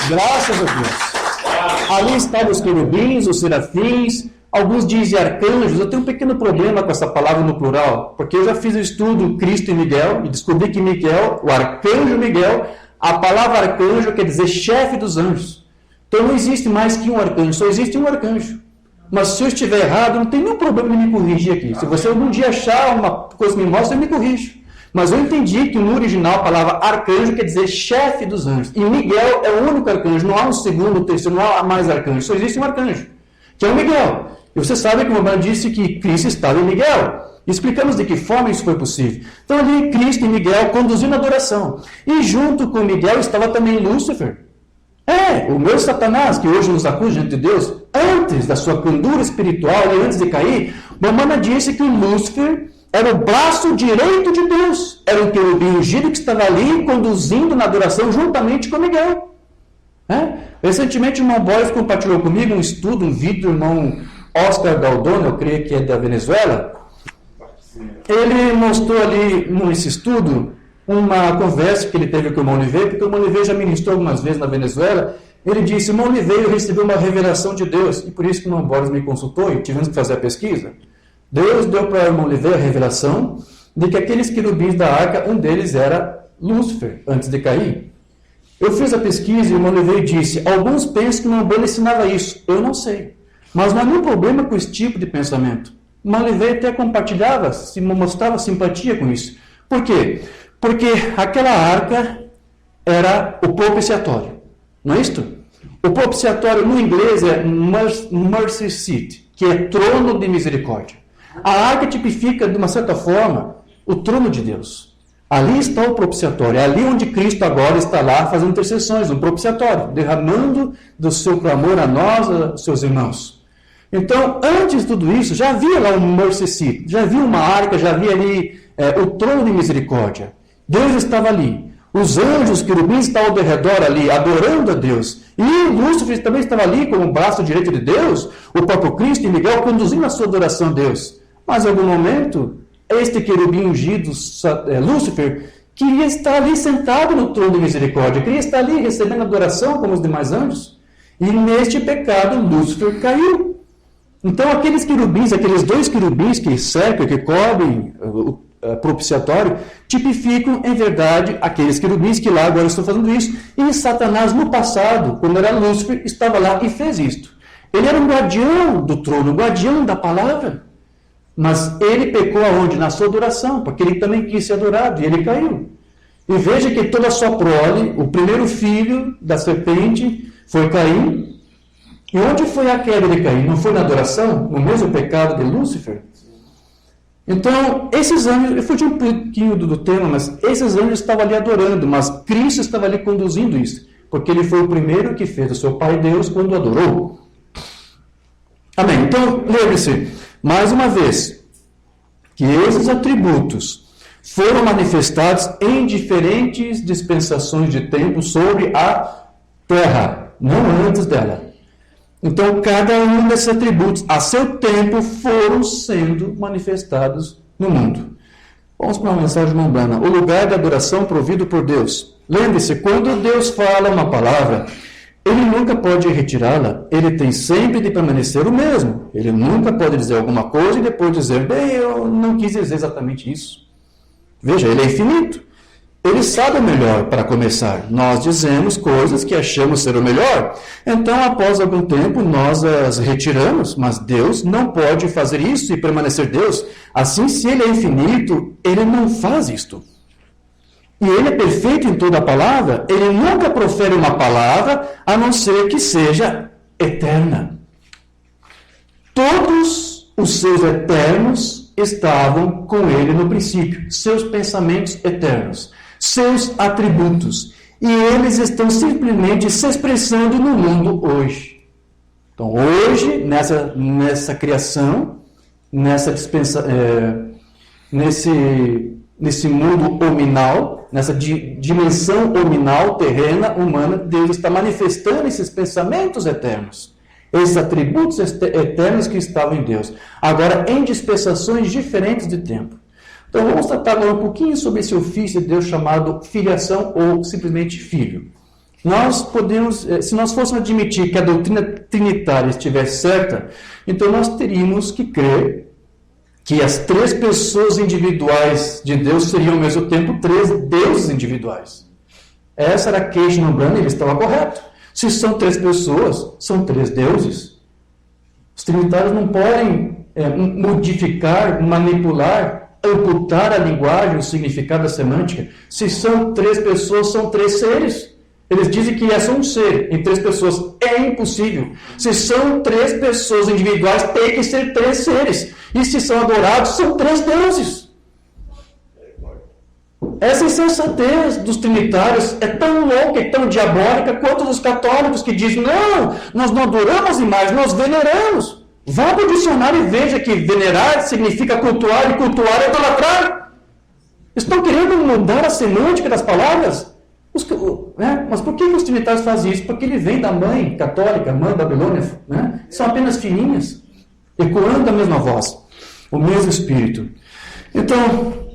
Graças a Deus. Ali estavam os querubins, os serafins... Alguns dizem arcanjos. Eu tenho um pequeno problema com essa palavra no plural, porque eu já fiz o estudo Cristo e Miguel e descobri que Miguel, o arcanjo Miguel, a palavra arcanjo quer dizer chefe dos anjos. Então não existe mais que um arcanjo, só existe um arcanjo. Mas se eu estiver errado, não tem nenhum problema em me corrigir aqui. Se você algum dia achar uma coisa que me mostra, eu me corrijo. Mas eu entendi que no original a palavra arcanjo quer dizer chefe dos anjos. E Miguel é o único arcanjo, não há um segundo, terceiro, não há mais arcanjo, só existe um arcanjo, que é o Miguel. E você sabe que o irmão disse que Cristo estava em Miguel. Explicamos de que forma isso foi possível. Então ali Cristo e Miguel conduzindo a adoração. E junto com Miguel estava também Lúcifer. O meu Satanás, que hoje nos acusa diante de Deus, antes da sua candura espiritual e antes de cair, Mamana disse que Lúcifer era o braço direito de Deus. Era um querubim ungido que estava ali conduzindo na adoração juntamente com Miguel. Recentemente o irmão Boris compartilhou comigo um estudo, um vídeo do irmão Oscar Daldona, eu creio que é da Venezuela. Ele mostrou ali, nesse estudo, uma conversa que ele teve com o irmão Oliveira, porque o irmão Oliveira já ministrou algumas vezes na Venezuela. Ele disse, o irmão Oliveira recebeu uma revelação de Deus, e por isso que o irmão Boris me consultou, e tivemos que fazer a pesquisa. Deus deu para o irmão Oliveira a revelação de que aqueles querubins da arca, um deles era Lúcifer, antes de cair. Eu fiz a pesquisa e o irmão Oliveira disse, alguns pensam que o irmão Boris ensinava isso. Eu não sei. Mas não há nenhum problema com esse tipo de pensamento. Oliveira até compartilhava, mostrava simpatia com isso. Por quê? Porque aquela arca era o propiciatório. Não é isto? O propiciatório no inglês é mercy seat, que é trono de misericórdia. A arca tipifica, de uma certa forma, o trono de Deus. Ali está o propiciatório, é ali onde Cristo agora está lá fazendo intercessões, um propiciatório, derramando do seu clamor a nós, aos seus irmãos. Então, antes de tudo isso, já havia lá um mercy seat, já havia uma arca, já havia ali o trono de misericórdia. Deus estava ali. Os anjos, os querubins estavam ao redor ali, adorando a Deus. E Lúcifer também estava ali como o braço direito de Deus, o próprio Cristo e Miguel conduzindo a sua adoração a Deus. Mas em algum momento, este querubim ungido, Lúcifer, queria estar ali sentado no trono de misericórdia, queria estar ali recebendo adoração como os demais anjos. E neste pecado, Lúcifer caiu. Então, aqueles querubins, aqueles dois querubins que cercam, que cobrem o propiciatório, tipificam, em verdade, aqueles querubins que lá agora estão fazendo isso. E Satanás, no passado, quando era Lúcifer, estava lá e fez isto. Ele era um guardião do trono, um guardião da palavra. Mas ele pecou aonde? Na sua adoração, porque ele também quis ser adorado e ele caiu. E veja que toda a sua prole, o primeiro filho da serpente foi Caim. E onde foi a queda de Caim? Não foi na adoração? No mesmo pecado de Lúcifer? Então, esses anjos, eu fugi um pouquinho do tema, mas esses anjos estavam ali adorando, mas Cristo estava ali conduzindo isso, porque ele foi o primeiro que fez o seu Pai Deus quando o adorou. Amém. Então, lembre-se, mais uma vez, que esses atributos foram manifestados em diferentes dispensações de tempo sobre a terra, não antes dela. Então, cada um desses atributos, a seu tempo, foram sendo manifestados no mundo. Vamos para uma mensagem mundana. O lugar da adoração provido por Deus. Lembre-se, quando Deus fala uma palavra, ele nunca pode retirá-la. Ele tem sempre de permanecer o mesmo. Ele nunca pode dizer alguma coisa e depois dizer, bem, eu não quis dizer exatamente isso. Veja, ele é infinito. Ele sabe o melhor para começar. Nós dizemos coisas que achamos ser o melhor. Então, após algum tempo, nós as retiramos, mas Deus não pode fazer isso e permanecer Deus. Assim, se ele é infinito, ele não faz isto. E ele é perfeito em toda a palavra, ele nunca profere uma palavra a não ser que seja eterna. Todos os seus eternos estavam com ele no princípio, seus pensamentos eternos, seus atributos, e eles estão simplesmente se expressando no mundo hoje. Então, hoje, nessa criação, nesse mundo hominal, nessa dimensão hominal, terrena, humana, Deus está manifestando esses pensamentos eternos, esses atributos eternos que estavam em Deus, agora em dispensações diferentes de tempo. Então vamos tratar agora um pouquinho sobre esse ofício de Deus chamado filiação ou simplesmente filho. Nós podemos, se nós fôssemos admitir que a doutrina trinitária estivesse certa, então nós teríamos que crer que as três pessoas individuais de Deus seriam ao mesmo tempo três deuses individuais. Essa era a queixa no Brano, ele estava correto. Se são três pessoas, são três deuses. Os trinitários não podem modificar, manipular, amputar a linguagem, o significado da semântica. Se são três pessoas, são três seres. Eles dizem que é só um ser em três pessoas. É impossível. Se são três pessoas individuais, tem que ser três seres. E se são adorados, são três deuses. Essa insensatez dos trinitários é tão louca e tão diabólica quanto dos católicos que dizem, não, nós não adoramos imagens, nós veneramos. Vá para o dicionário e veja que venerar significa cultuar, e cultuar é idolatrar. Estão querendo mudar a semântica das palavras? Mas por que os trinitários fazem isso? Porque ele vem da mãe católica, mãe babilônia, né? São apenas filhinhas, ecoando a mesma voz, o mesmo espírito. Então,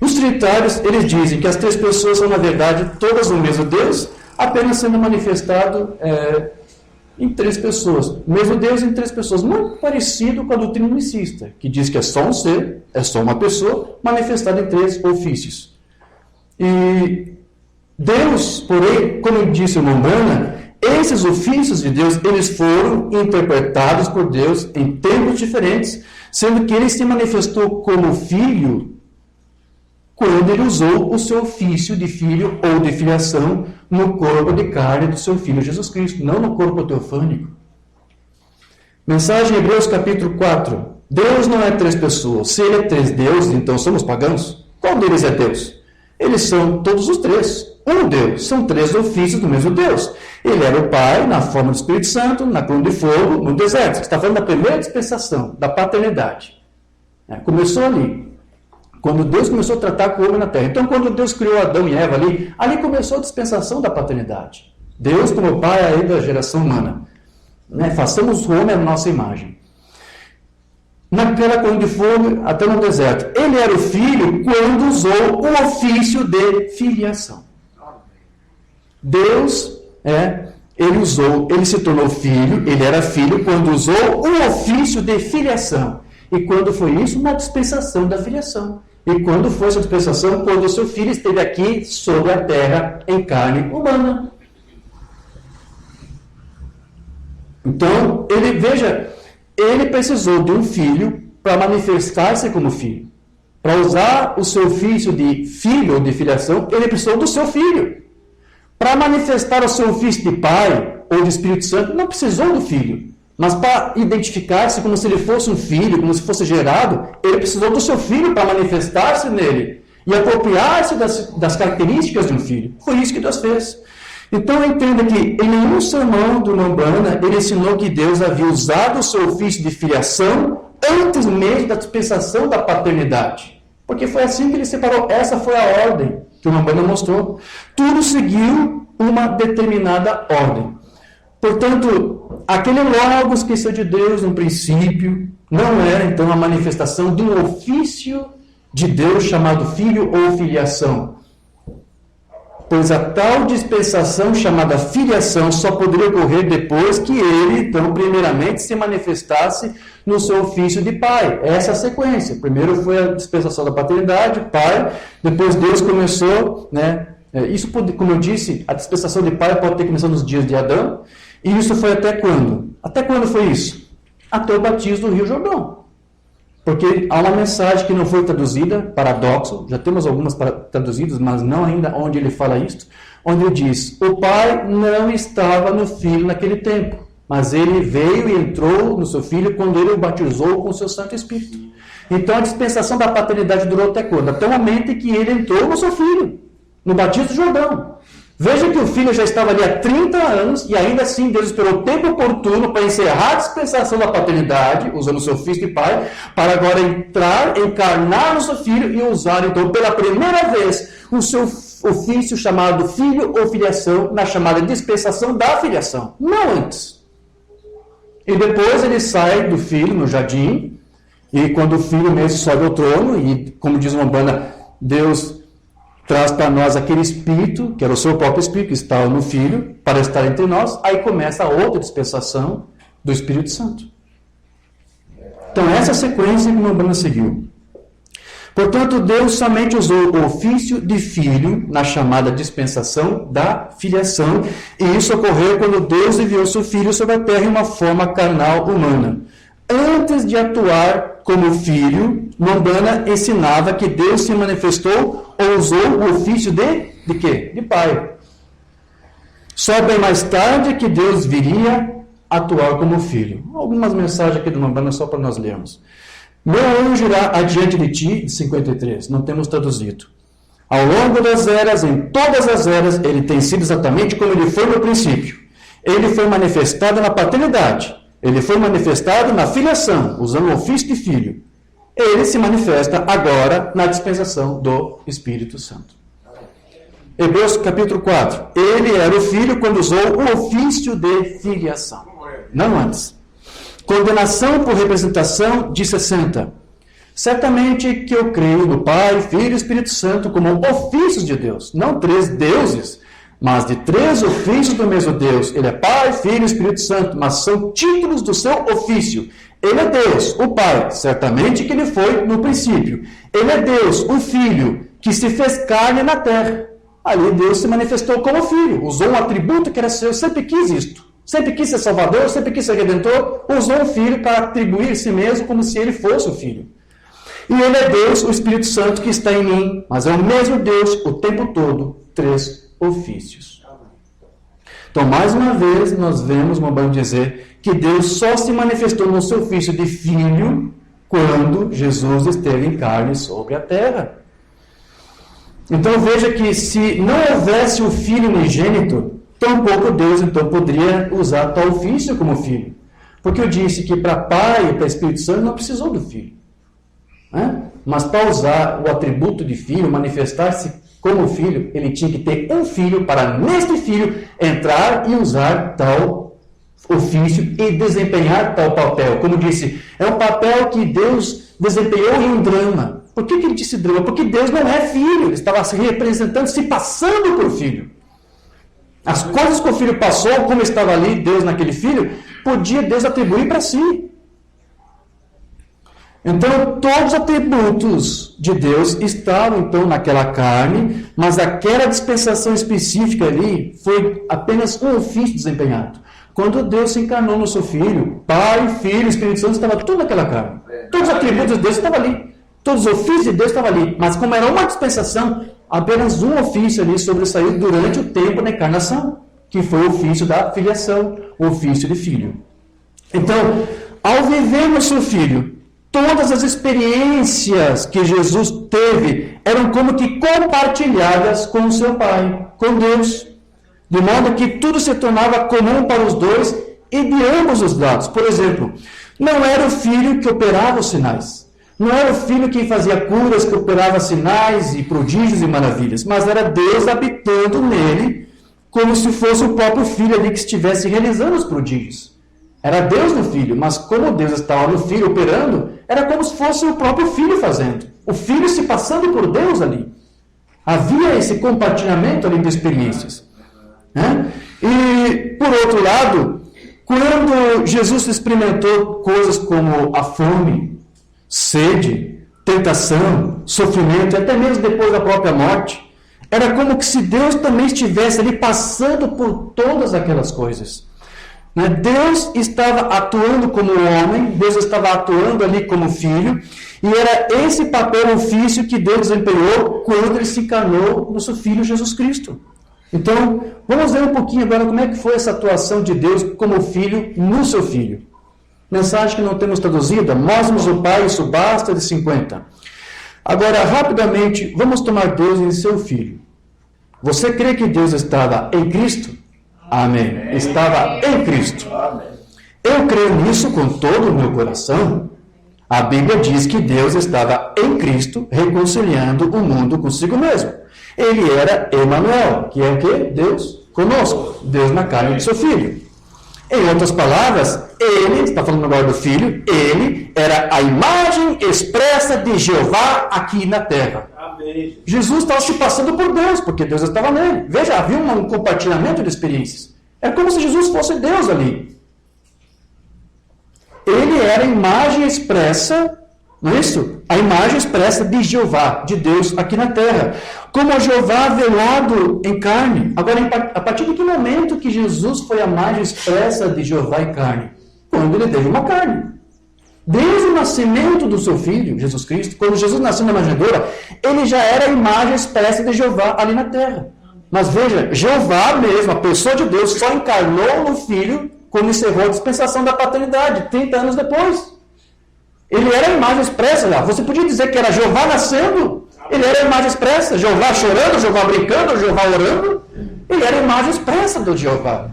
os trinitários, eles dizem que as três pessoas são, na verdade, todas o mesmo Deus, apenas sendo manifestado em três pessoas. O mesmo Deus em três pessoas. Muito parecido com a doutrina unicista, que diz que é só um ser, é só uma pessoa, manifestada em três ofícios. E Deus, porém, como disse o Mombrana, esses ofícios de Deus, eles foram interpretados por Deus em tempos diferentes, sendo que ele se manifestou como filho quando ele usou o seu ofício de filho ou de filiação no corpo de carne do seu Filho Jesus Cristo, não no corpo teofânico. Mensagem em Hebreus capítulo 4. Deus não é três pessoas. Se ele é três deuses, então somos pagãos? Qual deles é Deus? Eles são todos os três. Um Deus. São três ofícios do mesmo Deus. Ele era o Pai, na forma do Espírito Santo, na coluna de fogo, no deserto. Está falando da primeira dispensação, da paternidade. Começou ali. Quando Deus começou a tratar com o homem na terra. Então, quando Deus criou Adão e Eva ali começou a dispensação da paternidade. Deus, como Pai, aí da geração humana. Façamos o homem à nossa imagem. Naquela coluna de fogo, até no deserto. Ele era o filho quando usou o ofício de filiação. Deus, ele se tornou filho, ele era filho quando usou o ofício de filiação. E quando foi isso? Na dispensação da filiação. E quando foi essa dispensação? Quando o seu filho esteve aqui sobre a terra em carne humana. Então, ele precisou de um filho para manifestar-se como filho. Para usar o seu ofício de filho ou de filiação, ele precisou do seu filho. Para manifestar o seu ofício de pai ou de Espírito Santo, não precisou do filho. Mas para identificar-se como se ele fosse um filho, como se fosse gerado, ele precisou do seu filho para manifestar-se nele e apropriar-se das características de um filho. Foi isso que Deus fez. Então entenda que em nenhum sermão do Lombana ele ensinou que Deus havia usado o seu ofício de filiação antes mesmo da dispensação da paternidade. Porque foi assim que ele separou. Essa foi a ordem que o Lombana mostrou. Tudo seguiu uma determinada ordem. Portanto, aquele logos que saiu de Deus no princípio não era então a manifestação de um ofício de Deus chamado filho ou filiação. Pois a tal dispensação chamada filiação só poderia ocorrer depois que ele, então, primeiramente se manifestasse no seu ofício de pai. Essa é a sequência. Primeiro foi a dispensação da paternidade, pai, depois Deus começou, isso, como eu disse, a dispensação de pai pode ter começado nos dias de Adão, e isso foi até quando? Até quando foi isso? Até o batismo do Rio Jordão. Porque há uma mensagem que não foi traduzida, paradoxo, já temos algumas traduzidas, mas não ainda onde ele fala isto, onde ele diz, o pai não estava no filho naquele tempo, mas ele veio e entrou no seu filho quando ele o batizou com o seu Santo Espírito. Então a dispensação da paternidade durou até quando? Até o momento em que ele entrou no seu filho, no batismo do Jordão. Veja que o filho já estava ali há 30 anos e ainda assim Deus esperou o tempo oportuno para encerrar a dispensação da paternidade, usando o seu ofício de pai, para agora entrar, encarnar no seu filho e usar então pela primeira vez o seu ofício chamado filho ou filiação na chamada dispensação da filiação, não antes. E depois ele sai do filho no jardim e quando o filho mesmo sobe ao trono e como diz uma banda, Deus traz para nós aquele Espírito, que era o seu próprio Espírito, que estava no Filho, para estar entre nós, aí começa a outra dispensação do Espírito Santo. Então, essa é a sequência que o Lombana seguiu. Portanto, Deus somente usou o ofício de filho na chamada dispensação da filiação, e isso ocorreu quando Deus enviou seu Filho sobre a terra em uma forma carnal humana. Antes de atuar como filho, Lombana ensinava que Deus se manifestou ou usou o ofício de quê? De pai. Só bem mais tarde que Deus viria atuar como filho. Algumas mensagens aqui do Lombana só para nós lermos. Meu anjo irá adiante de ti, 53, não temos traduzido. Ao longo das eras, em todas as eras, ele tem sido exatamente como ele foi no princípio. Ele foi manifestado na paternidade. Ele foi manifestado na filiação, usando o ofício de filho. Ele se manifesta agora na dispensação do Espírito Santo. Hebreus capítulo 4. Ele era o filho quando usou o ofício de filiação. Não antes. Condenação por representação de 60. Certamente que eu creio no Pai, Filho e Espírito Santo como ofícios de Deus. Não 3 deuses, mas de 3 ofícios do mesmo Deus. Ele é Pai, Filho e Espírito Santo, mas são títulos do seu ofício. Ele é Deus, o Pai, certamente que ele foi no princípio. Ele é Deus, o Filho, que se fez carne na terra. Ali Deus se manifestou como Filho, usou um atributo que era seu, eu sempre quis isto. Sempre quis ser Salvador, sempre quis ser Redentor, usou o Filho para atribuir a si mesmo como se ele fosse o Filho. E ele é Deus, o Espírito Santo que está em mim, mas é o mesmo Deus o tempo todo, 3 ofícios. Então, mais uma vez, nós vemos Lombana dizer que Deus só se manifestou no seu ofício de Filho quando Jesus esteve em carne sobre a terra. Então, veja que se não houvesse o Filho unigênito, tampouco Deus, então, poderia usar tal ofício como Filho. Porque eu disse que para Pai e para Espírito Santo não precisou do Filho. Mas para usar o atributo de Filho, manifestar-se como Filho, ele tinha que ter um Filho para, neste Filho, entrar e usar tal ofício e desempenhar tal papel. Como disse, é um papel que Deus desempenhou em um drama. Por que ele disse drama? Porque Deus não é Filho, ele estava se representando, se passando por Filho. As coisas que o Filho passou, como estava ali Deus naquele Filho, podia Deus atribuir para si. Então, todos os atributos de Deus estavam, então, naquela carne, mas aquela dispensação específica ali foi apenas um ofício desempenhado. Quando Deus se encarnou no seu Filho, Pai, Filho, Espírito Santo, estava tudo naquela carne. Todos os atributos de Deus estavam ali. Todos os ofícios de Deus estavam ali. Mas como era uma dispensação, apenas um ofício ali sobressaiu durante o tempo da encarnação, que foi o ofício da filiação, o ofício de filho. Então, ao viver no seu Filho, todas as experiências que Jesus teve eram como que compartilhadas com o seu Pai, com Deus. De modo que tudo se tornava comum para os dois e de ambos os lados. Por exemplo, não era o Filho que operava os sinais. Não era o Filho quem fazia curas, que operava sinais e prodígios e maravilhas. Mas era Deus habitando nele, como se fosse o próprio Filho ali que estivesse realizando os prodígios. Era Deus no Filho, mas como Deus estava no Filho operando, era como se fosse o próprio Filho fazendo. O Filho se passando por Deus ali. Havia esse compartilhamento ali de experiências. E, por outro lado, quando Jesus experimentou coisas como a fome, sede, tentação, sofrimento, e até mesmo depois da própria morte, era como que se Deus também estivesse ali passando por todas aquelas coisas. Deus estava atuando como homem, Deus estava atuando ali como filho, e era esse papel ofício que Deus desempenhou quando ele se encarnou no seu Filho Jesus Cristo. Então, vamos ver um pouquinho agora como é que foi essa atuação de Deus como Filho no seu Filho. Mensagem que não temos traduzida, mostra-nos o Pai, isso basta, de 50. Agora, rapidamente, vamos tomar Deus em seu Filho. Você crê que Deus estava em Cristo? Amém. Estava em Cristo. Eu creio nisso com todo o meu coração. A Bíblia diz que Deus estava em Cristo, reconciliando o mundo consigo mesmo. Ele era Emanuel, que é o quê? Deus conosco. Deus na carne de seu Filho. Em outras palavras, ele, está falando agora do Filho, ele era a imagem expressa de Jeová aqui na terra. Amém. Jesus estava se passando por Deus, porque Deus estava nele. Veja, havia um compartilhamento de experiências. É como se Jesus fosse Deus ali. Ele era a imagem expressa, não é isso? A imagem expressa de Jeová, de Deus aqui na terra. Como Jeová velado em carne. Agora, a partir de que momento que Jesus foi a imagem expressa de Jeová em carne? Quando ele teve uma carne. Desde o nascimento do seu Filho, Jesus Cristo, quando Jesus nasceu na manjedoura, ele já era a imagem expressa de Jeová ali na terra. Mas veja, Jeová mesmo, a pessoa de Deus, só encarnou no Filho quando encerrou a dispensação da paternidade, 30 anos depois. Ele era a imagem expressa lá. Você podia dizer que era Jeová nascendo? Ele era a imagem expressa. Jeová chorando, Jeová brincando, Jeová orando. Ele era a imagem expressa do Jeová.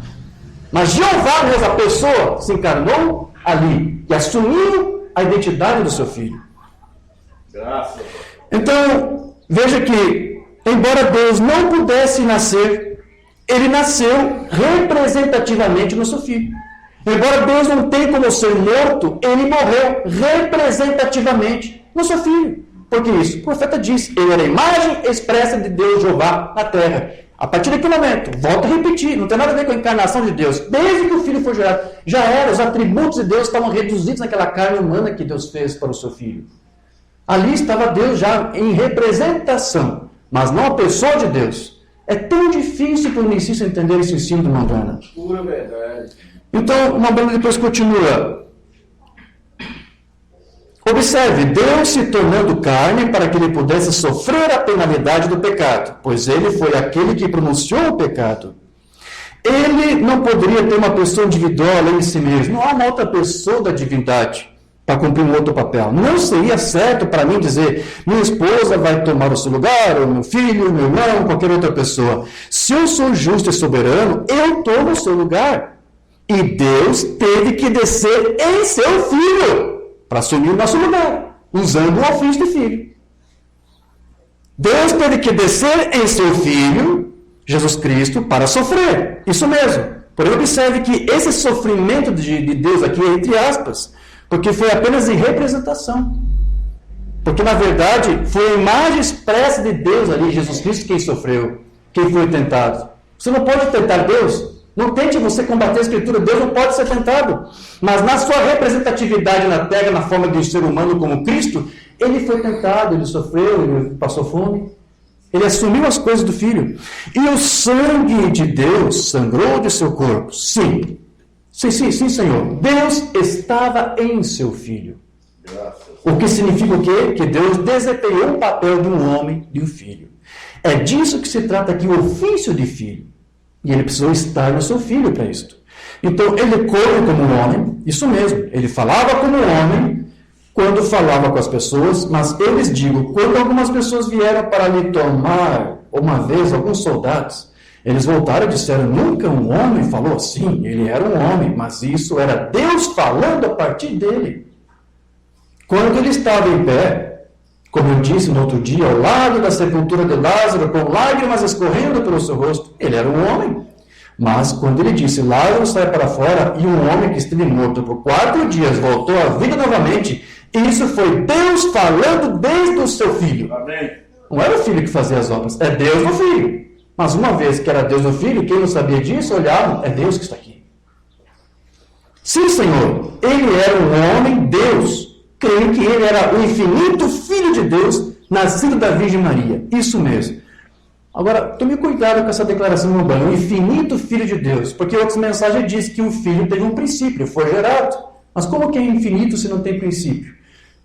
Mas Jeová mesmo, a pessoa, se encarnou ali e assumiu a identidade do seu Filho. Graças. Então, veja que, embora Deus não pudesse nascer, ele nasceu representativamente no seu Filho. Embora Deus não tenha como ser morto, ele morreu representativamente no seu Filho. Por que isso? O profeta disse, ele era a imagem expressa de Deus, Jeová, na terra. A partir daquele momento, volto a repetir, não tem nada a ver com a encarnação de Deus. Desde que o Filho foi gerado, já era, os atributos de Deus estavam reduzidos naquela carne humana que Deus fez para o seu Filho. Ali estava Deus já em representação, mas não a pessoa de Deus. É tão difícil para o unicista entender esse ensino do Mandana. Pura verdade. Então, o Mandana depois continua. Observe, Deus se tornando carne para que ele pudesse sofrer a penalidade do pecado, pois ele foi aquele que pronunciou o pecado. Ele não poderia ter uma pessoa individual além de si mesmo. Não há uma outra pessoa da divindade para cumprir um outro papel. Não seria certo para mim dizer, minha esposa vai tomar o seu lugar, ou meu filho, meu irmão, qualquer outra pessoa. Se eu sou justo e soberano, eu tomo o seu lugar. E Deus teve que descer em seu Filho para assumir o nosso lugar, usando o ofício de Filho. Deus teve que descer em seu Filho, Jesus Cristo, para sofrer. Isso mesmo. Porém, observe que esse sofrimento de Deus aqui é entre aspas, porque foi apenas em representação. Porque, na verdade, foi a imagem expressa de Deus ali, Jesus Cristo, quem sofreu, quem foi tentado. Você não pode tentar Deus. Não tente você combater a Escritura. Deus não pode ser tentado. Mas na sua representatividade na terra, na forma de um ser humano como Cristo, ele foi tentado, ele sofreu, ele passou fome. Ele assumiu as coisas do Filho. E o sangue de Deus sangrou de seu corpo. Sim. Sim, Senhor. Deus estava em seu Filho. O que significa o quê? Que Deus desempenhou o papel de um homem, de um filho. É disso que se trata aqui, o ofício de filho. E ele precisou estar no seu filho para isto. Então, ele come como um homem, isso mesmo. Ele falava como um homem quando falava com as pessoas, mas eu lhes digo, quando algumas pessoas vieram para lhe tomar, uma vez, alguns soldados, eles voltaram e disseram, nunca um homem falou assim. Ele era um homem, mas isso era Deus falando a partir dele. Quando ele estava em pé, como eu disse no outro dia, ao lado da sepultura de Lázaro, com lágrimas escorrendo pelo seu rosto, ele era um homem. Mas quando ele disse, Lázaro sai para fora, e um homem que esteve morto por 4 dias voltou à vida novamente, isso foi Deus falando desde o seu Filho. Amém. Não era o Filho que fazia as obras, é Deus no Filho. Mas uma vez que era Deus no Filho, quem não sabia disso, olhava, é Deus que está aqui. Sim, Senhor, ele era um homem, Deus. Creio que ele era o infinito Filho de Deus, nascido da Virgem Maria. Isso mesmo. Agora, tome cuidado com essa declaração urbana, o infinito Filho de Deus, porque outras mensagens dizem que o Filho teve um princípio, foi gerado. Mas como que é infinito se não tem princípio?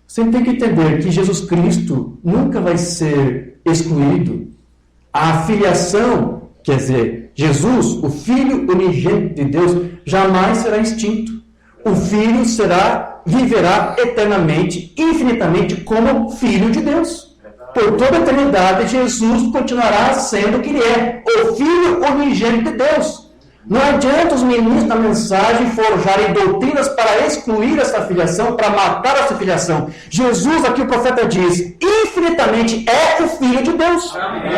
Você tem que entender que Jesus Cristo nunca vai ser excluído. A filiação, quer dizer, Jesus, o Filho unigênito de Deus, jamais será extinto. O Filho viverá eternamente, infinitamente, como Filho de Deus. Por toda a eternidade, Jesus continuará sendo o que ele é, o Filho unigênito de Deus. Não adianta os ministros da mensagem forjarem doutrinas para excluir essa filiação, para matar essa filiação. Jesus, aqui o profeta diz, infinitamente é o Filho de Deus. Amém.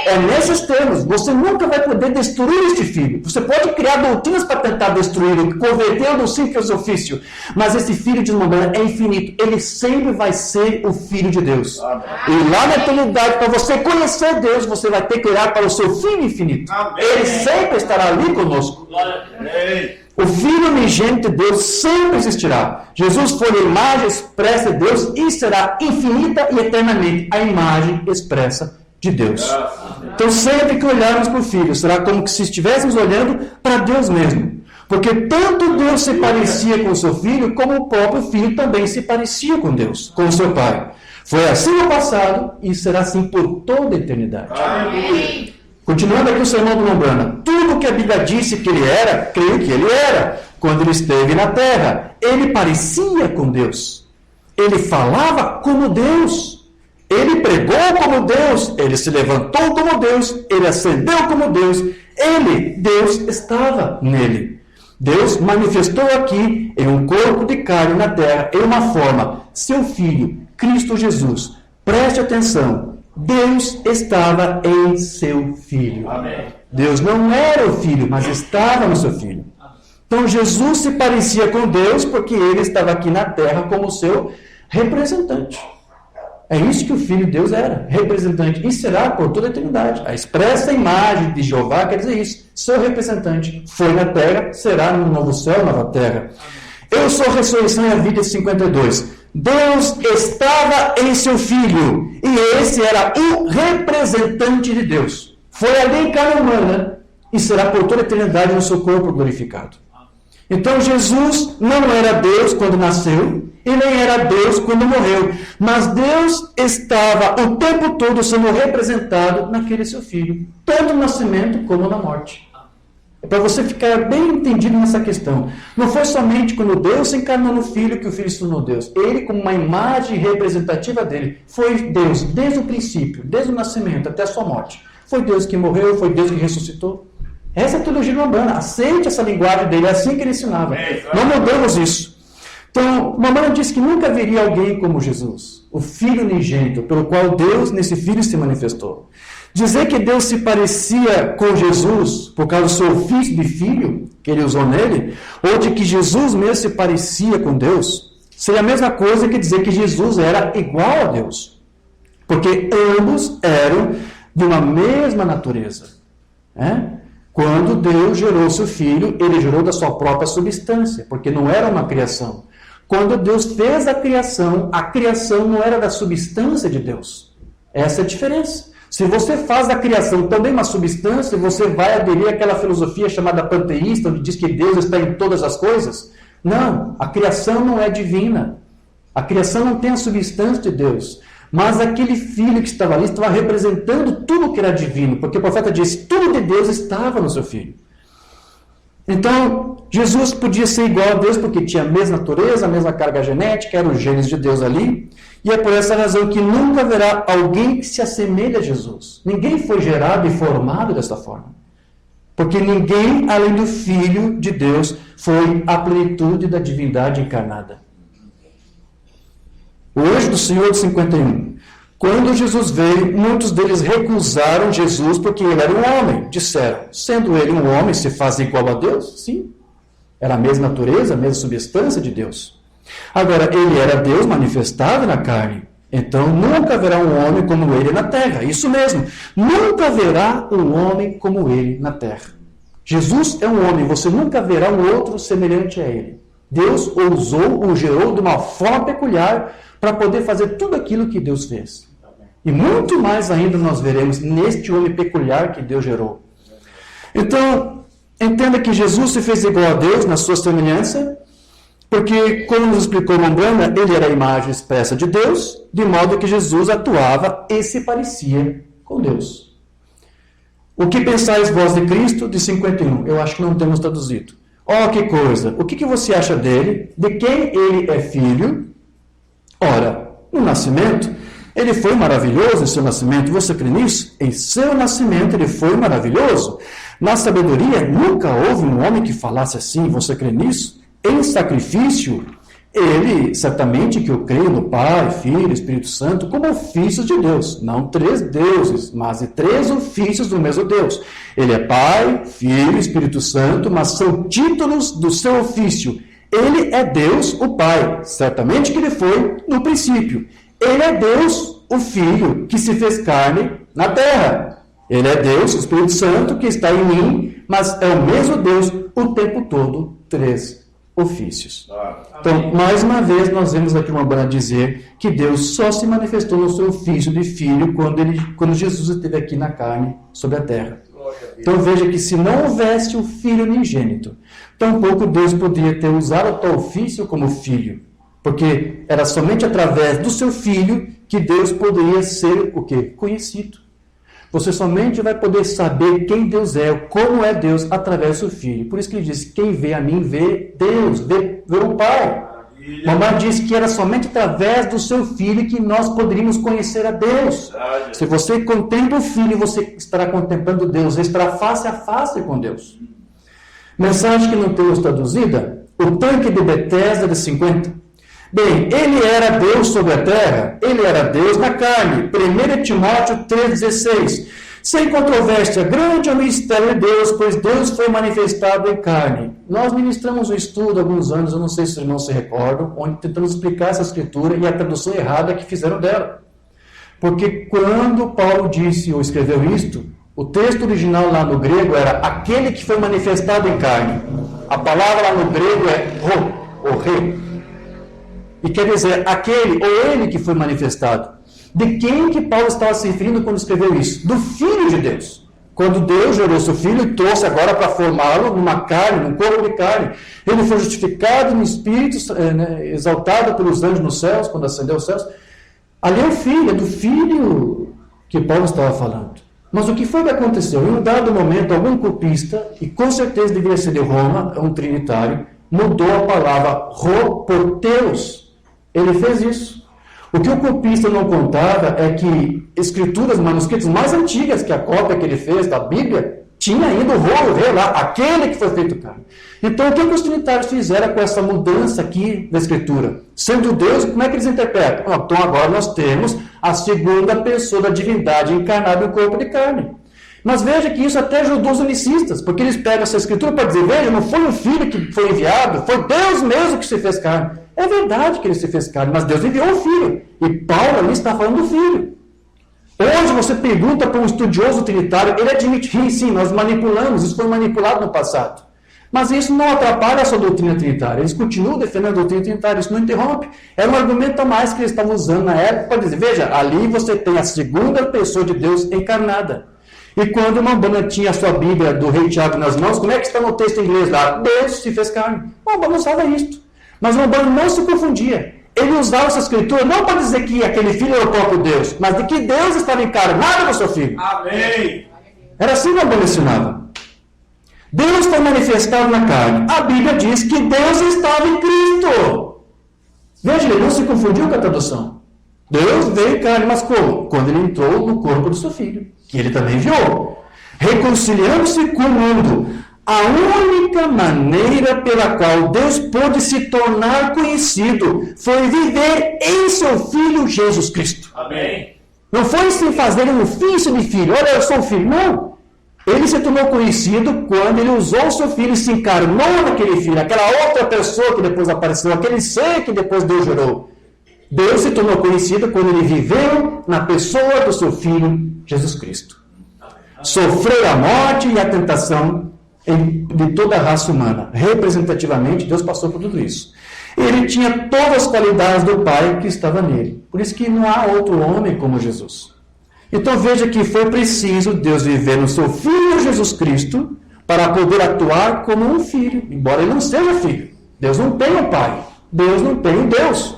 É nesses termos. Você nunca vai poder destruir este Filho. Você pode criar doutrinas para tentar destruí-lo, convertê-lo no simples ofício. Mas esse Filho de Mamãe é infinito. Ele sempre vai ser o Filho de Deus. Amém. E lá na eternidade, para você conhecer Deus, você vai ter que olhar para o seu Filho infinito. Amém. Ele sempre estará ali conosco. O Filho unigênito de Deus sempre existirá. Jesus foi a imagem expressa de Deus e será infinita e eternamente a imagem expressa de Deus. Então, sempre que olharmos para o Filho, será como se estivéssemos olhando para Deus mesmo. Porque tanto Deus se parecia com o seu Filho, como o próprio Filho também se parecia com Deus, com o seu Pai. Foi assim no passado e será assim por toda a eternidade. Amém. Continuando aqui o sermão do Lombrana, tudo que a Bíblia disse que ele era, creio que ele era, quando ele esteve na terra. Ele parecia com Deus. Ele falava como Deus. Ele pregou como Deus. Ele se levantou como Deus. Ele ascendeu como Deus. Deus estava nele. Deus manifestou aqui em um corpo de carne na terra, em uma forma, seu Filho, Cristo Jesus. Preste atenção. Deus estava em seu Filho. Amém. Deus não era o Filho, mas estava no seu Filho. Então Jesus se parecia com Deus porque ele estava aqui na terra como seu representante. É isso que o Filho de Deus era, representante. E será por toda a eternidade. A expressa imagem de Jeová quer dizer isso. Seu representante foi na terra, será no novo céu, nova terra. Eu sou a ressurreição e a vida, 52. Deus estava em seu Filho, e esse era o representante de Deus. Foi ali em carne humana, e será por toda a eternidade no seu corpo glorificado. Então Jesus não era Deus quando nasceu, e nem era Deus quando morreu, mas Deus estava o tempo todo sendo representado naquele seu Filho, tanto no nascimento como na morte. É para você ficar bem entendido nessa questão. Não foi somente quando Deus se encarnou no Filho que o Filho se tornou Deus. Ele, como uma imagem representativa dele, foi Deus desde o princípio, desde o nascimento até a sua morte. Foi Deus que morreu, foi Deus que ressuscitou. Essa é a teologia romana. Aceite essa linguagem dele, é assim que ele ensinava. Não mudamos isso. Então, Mamãe disse que nunca haveria alguém como Jesus, o Filho unigênito, pelo qual Deus nesse Filho se manifestou. Dizer que Deus se parecia com Jesus por causa do seu ofício de filho, que ele usou nele, ou de que Jesus mesmo se parecia com Deus, seria a mesma coisa que dizer que Jesus era igual a Deus. Porque ambos eram de uma mesma natureza. Quando Deus gerou seu Filho, ele gerou da sua própria substância, porque não era uma criação. Quando Deus fez a criação não era da substância de Deus. Essa é a diferença. Se você faz da criação também uma substância, você vai aderir àquela filosofia chamada panteísta, onde diz que Deus está em todas as coisas. Não, a criação não é divina. A criação não tem a substância de Deus. Mas aquele filho que estava ali estava representando tudo que era divino, porque o profeta disse, tudo de Deus estava no seu filho. Então, Jesus podia ser igual a Deus porque tinha a mesma natureza, a mesma carga genética, eram os genes de Deus ali. E é por essa razão que nunca haverá alguém que se assemelhe a Jesus. Ninguém foi gerado e formado dessa forma. Porque ninguém, além do Filho de Deus, foi a plenitude da divindade encarnada. O anjo do Senhor de 51. Quando Jesus veio, muitos deles recusaram Jesus porque ele era um homem. Disseram, sendo ele um homem, se faz igual a Deus? Sim. Era a mesma natureza, a mesma substância de Deus. Agora, ele era Deus manifestado na carne. Então, nunca haverá um homem como ele na terra. Isso mesmo. Nunca haverá um homem como ele na terra. Jesus é um homem. Você nunca verá um outro semelhante a ele. Deus o gerou de uma forma peculiar para poder fazer tudo aquilo que Deus fez. E muito mais ainda nós veremos neste homem peculiar que Deus gerou. Então, entenda que Jesus se fez igual a Deus na sua semelhança, porque, como nos explicou Mombrana, ele era a imagem expressa de Deus, de modo que Jesus atuava e se parecia com Deus. O que pensais vós de Cristo, de 51? Eu acho que não temos traduzido. Oh, que coisa! O que você acha dele? De quem ele é filho? Ora, no nascimento, ele foi maravilhoso em seu nascimento. Você crê nisso? Em seu nascimento ele foi maravilhoso. Na sabedoria, nunca houve um homem que falasse assim. Você crê nisso? Em sacrifício, ele, certamente que eu creio no Pai, Filho, Espírito Santo, como ofícios de Deus. Não 3 deuses, mas 3 ofícios do mesmo Deus. Ele é Pai, Filho, Espírito Santo, mas são títulos do seu ofício. Ele é Deus, o Pai. Certamente que ele foi no princípio. Ele é Deus, o Filho, que se fez carne na terra. Ele é Deus, o Espírito Santo, que está em mim, mas é o mesmo Deus o tempo todo, 3 ofícios. Então, mais uma vez, nós vemos aqui uma banda dizer que Deus só se manifestou no seu ofício de Filho quando Jesus esteve aqui na carne sobre a terra. Então veja que se não houvesse o Filho unigênito, tampouco Deus poderia ter usado o tal ofício como Filho. Porque era somente através do seu Filho que Deus poderia ser o quê? Conhecido. Você somente vai poder saber quem Deus é, como é Deus, através do seu Filho. Por isso que ele diz, quem vê a mim, vê Deus, vê o Pai. Mamãe diz que era somente através do seu Filho que nós poderíamos conhecer a Deus. Se você contempla o Filho, você estará contemplando Deus, você estará face a face com Deus. Mensagem que não temos traduzida, o tanque de Betesda de 50. Bem, ele era Deus sobre a terra, ele era Deus na carne. 1 Timóteo 3,16. Sem controvérsia, grande é o mistério de Deus, pois Deus foi manifestado em carne. Nós ministramos um estudo há alguns anos, eu não sei se os irmãos se recordam, onde tentamos explicar essa escritura e a tradução errada que fizeram dela. Porque quando Paulo disse ou escreveu isto, o texto original lá no grego era aquele que foi manifestado em carne. A palavra lá no grego é o re. E quer dizer, aquele ou ele que foi manifestado. De quem que Paulo estava se referindo quando escreveu isso? Do Filho de Deus. Quando Deus gerou seu Filho e trouxe agora para formá-lo numa carne, num corpo de carne. Ele foi justificado no Espírito, exaltado pelos anjos nos céus, quando ascendeu aos céus. Ali é o Filho, é do Filho que Paulo estava falando. Mas o que foi que aconteceu? Em um dado momento, algum copista, e com certeza deveria ser de Roma, um trinitário, mudou a palavra ro por Deus. Ele fez isso. O que o copista não contava é que escrituras, manuscritos mais antigas que a cópia que ele fez da Bíblia, tinha ainda o rei lá, aquele que foi feito carne. Então, o que os trinitários fizeram com essa mudança aqui da escritura? Sendo Deus, como é que eles interpretam? Então, agora nós temos a segunda pessoa da divindade encarnada em corpo de carne. Mas veja que isso até ajudou os unicistas, porque eles pegam essa escritura para dizer, veja, não foi um filho que foi enviado, foi Deus mesmo que se fez carne. É verdade que ele se fez carne, mas Deus enviou o Filho. E Paulo ali está falando do Filho. Hoje você pergunta para um estudioso trinitário, ele admite, sim, nós manipulamos, isso foi manipulado no passado. Mas isso não atrapalha a sua doutrina trinitária. Eles continuam defendendo a doutrina trinitária, isso não interrompe. Era um argumento a mais que eles estavam usando na época para dizer, veja, ali você tem a segunda pessoa de Deus encarnada. E quando uma Umbanda tinha a sua Bíblia do Rei Tiago nas mãos, como é que está no texto em inglês lá? Deus se fez carne. O Umbanda usava isto. Mas o Umbanda não se confundia. Ele usava essa escritura não para dizer que aquele filho era o próprio Deus, mas de que Deus estava encarnado no seu filho. Amém. Era assim que o Umbanda ensinava. Deus foi manifestado na carne. A Bíblia diz que Deus estava em Cristo. Veja, ele não se confundiu com a tradução. Deus veio em carne, mas como? Quando ele entrou no corpo do seu filho, que ele também enviou. Reconciliando-se com o mundo. A única maneira pela qual Deus pôde se tornar conhecido foi viver em seu Filho Jesus Cristo. Amém. Não foi se fazer um ofício de filho. Olha, eu sou filho. Não. Ele se tornou conhecido quando ele usou o seu filho e se encarnou naquele filho, aquela outra pessoa que depois apareceu, aquele ser que depois Deus gerou. Deus se tornou conhecido quando ele viveu na pessoa do seu Filho Jesus Cristo. Sofreu a morte e a tentação de toda a raça humana. Representativamente, Deus passou por tudo isso. Ele tinha todas as qualidades do Pai que estava nele. Por isso que não há outro homem como Jesus. Então veja que foi preciso Deus viver no seu Filho Jesus Cristo para poder atuar como um filho, embora ele não seja filho. Deus não tem um pai. Deus não tem um Deus.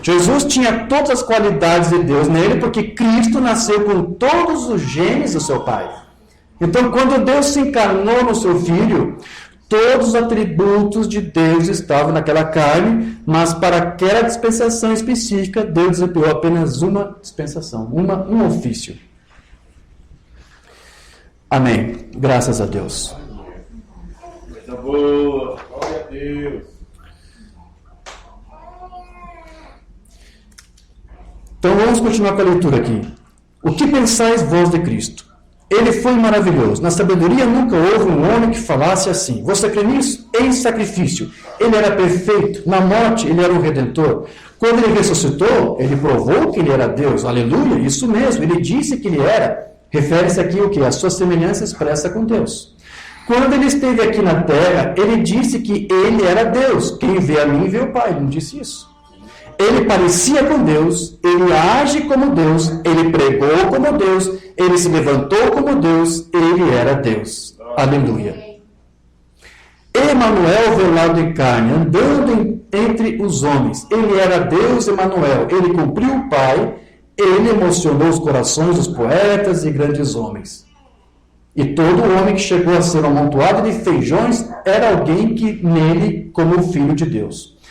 Jesus tinha todas as qualidades de Deus nele porque Cristo nasceu com todos os genes do seu pai. Então, quando Deus se encarnou no seu Filho, todos os atributos de Deus estavam naquela carne, mas para aquela dispensação específica, Deus desempenhou apenas uma dispensação, um ofício. Amém. Graças a Deus. Coisa boa. Glória a Deus. Então, vamos continuar com a leitura aqui. O que pensais vós de Cristo? Ele foi maravilhoso. Na sabedoria nunca houve um homem que falasse assim. Você crê nisso? Em sacrifício. Ele era perfeito. Na morte, ele era o Redentor. Quando ele ressuscitou, ele provou que ele era Deus. Aleluia, isso mesmo. Ele disse que ele era. Refere-se aqui o que? A sua semelhança expressa com Deus. Quando ele esteve aqui na terra, ele disse que ele era Deus. Quem vê a mim, vê o Pai. Ele não disse isso. Ele parecia com Deus, ele age como Deus, ele pregou como Deus, ele se levantou como Deus, ele era Deus. Aleluia. Emanuel velado em carne, andando entre os homens. Ele era Deus Emanuel, ele cumpriu o Pai, ele emocionou os corações dos poetas e grandes homens. E todo homem que chegou a ser um amontoado de feijões era alguém que nele como o Filho de Deus.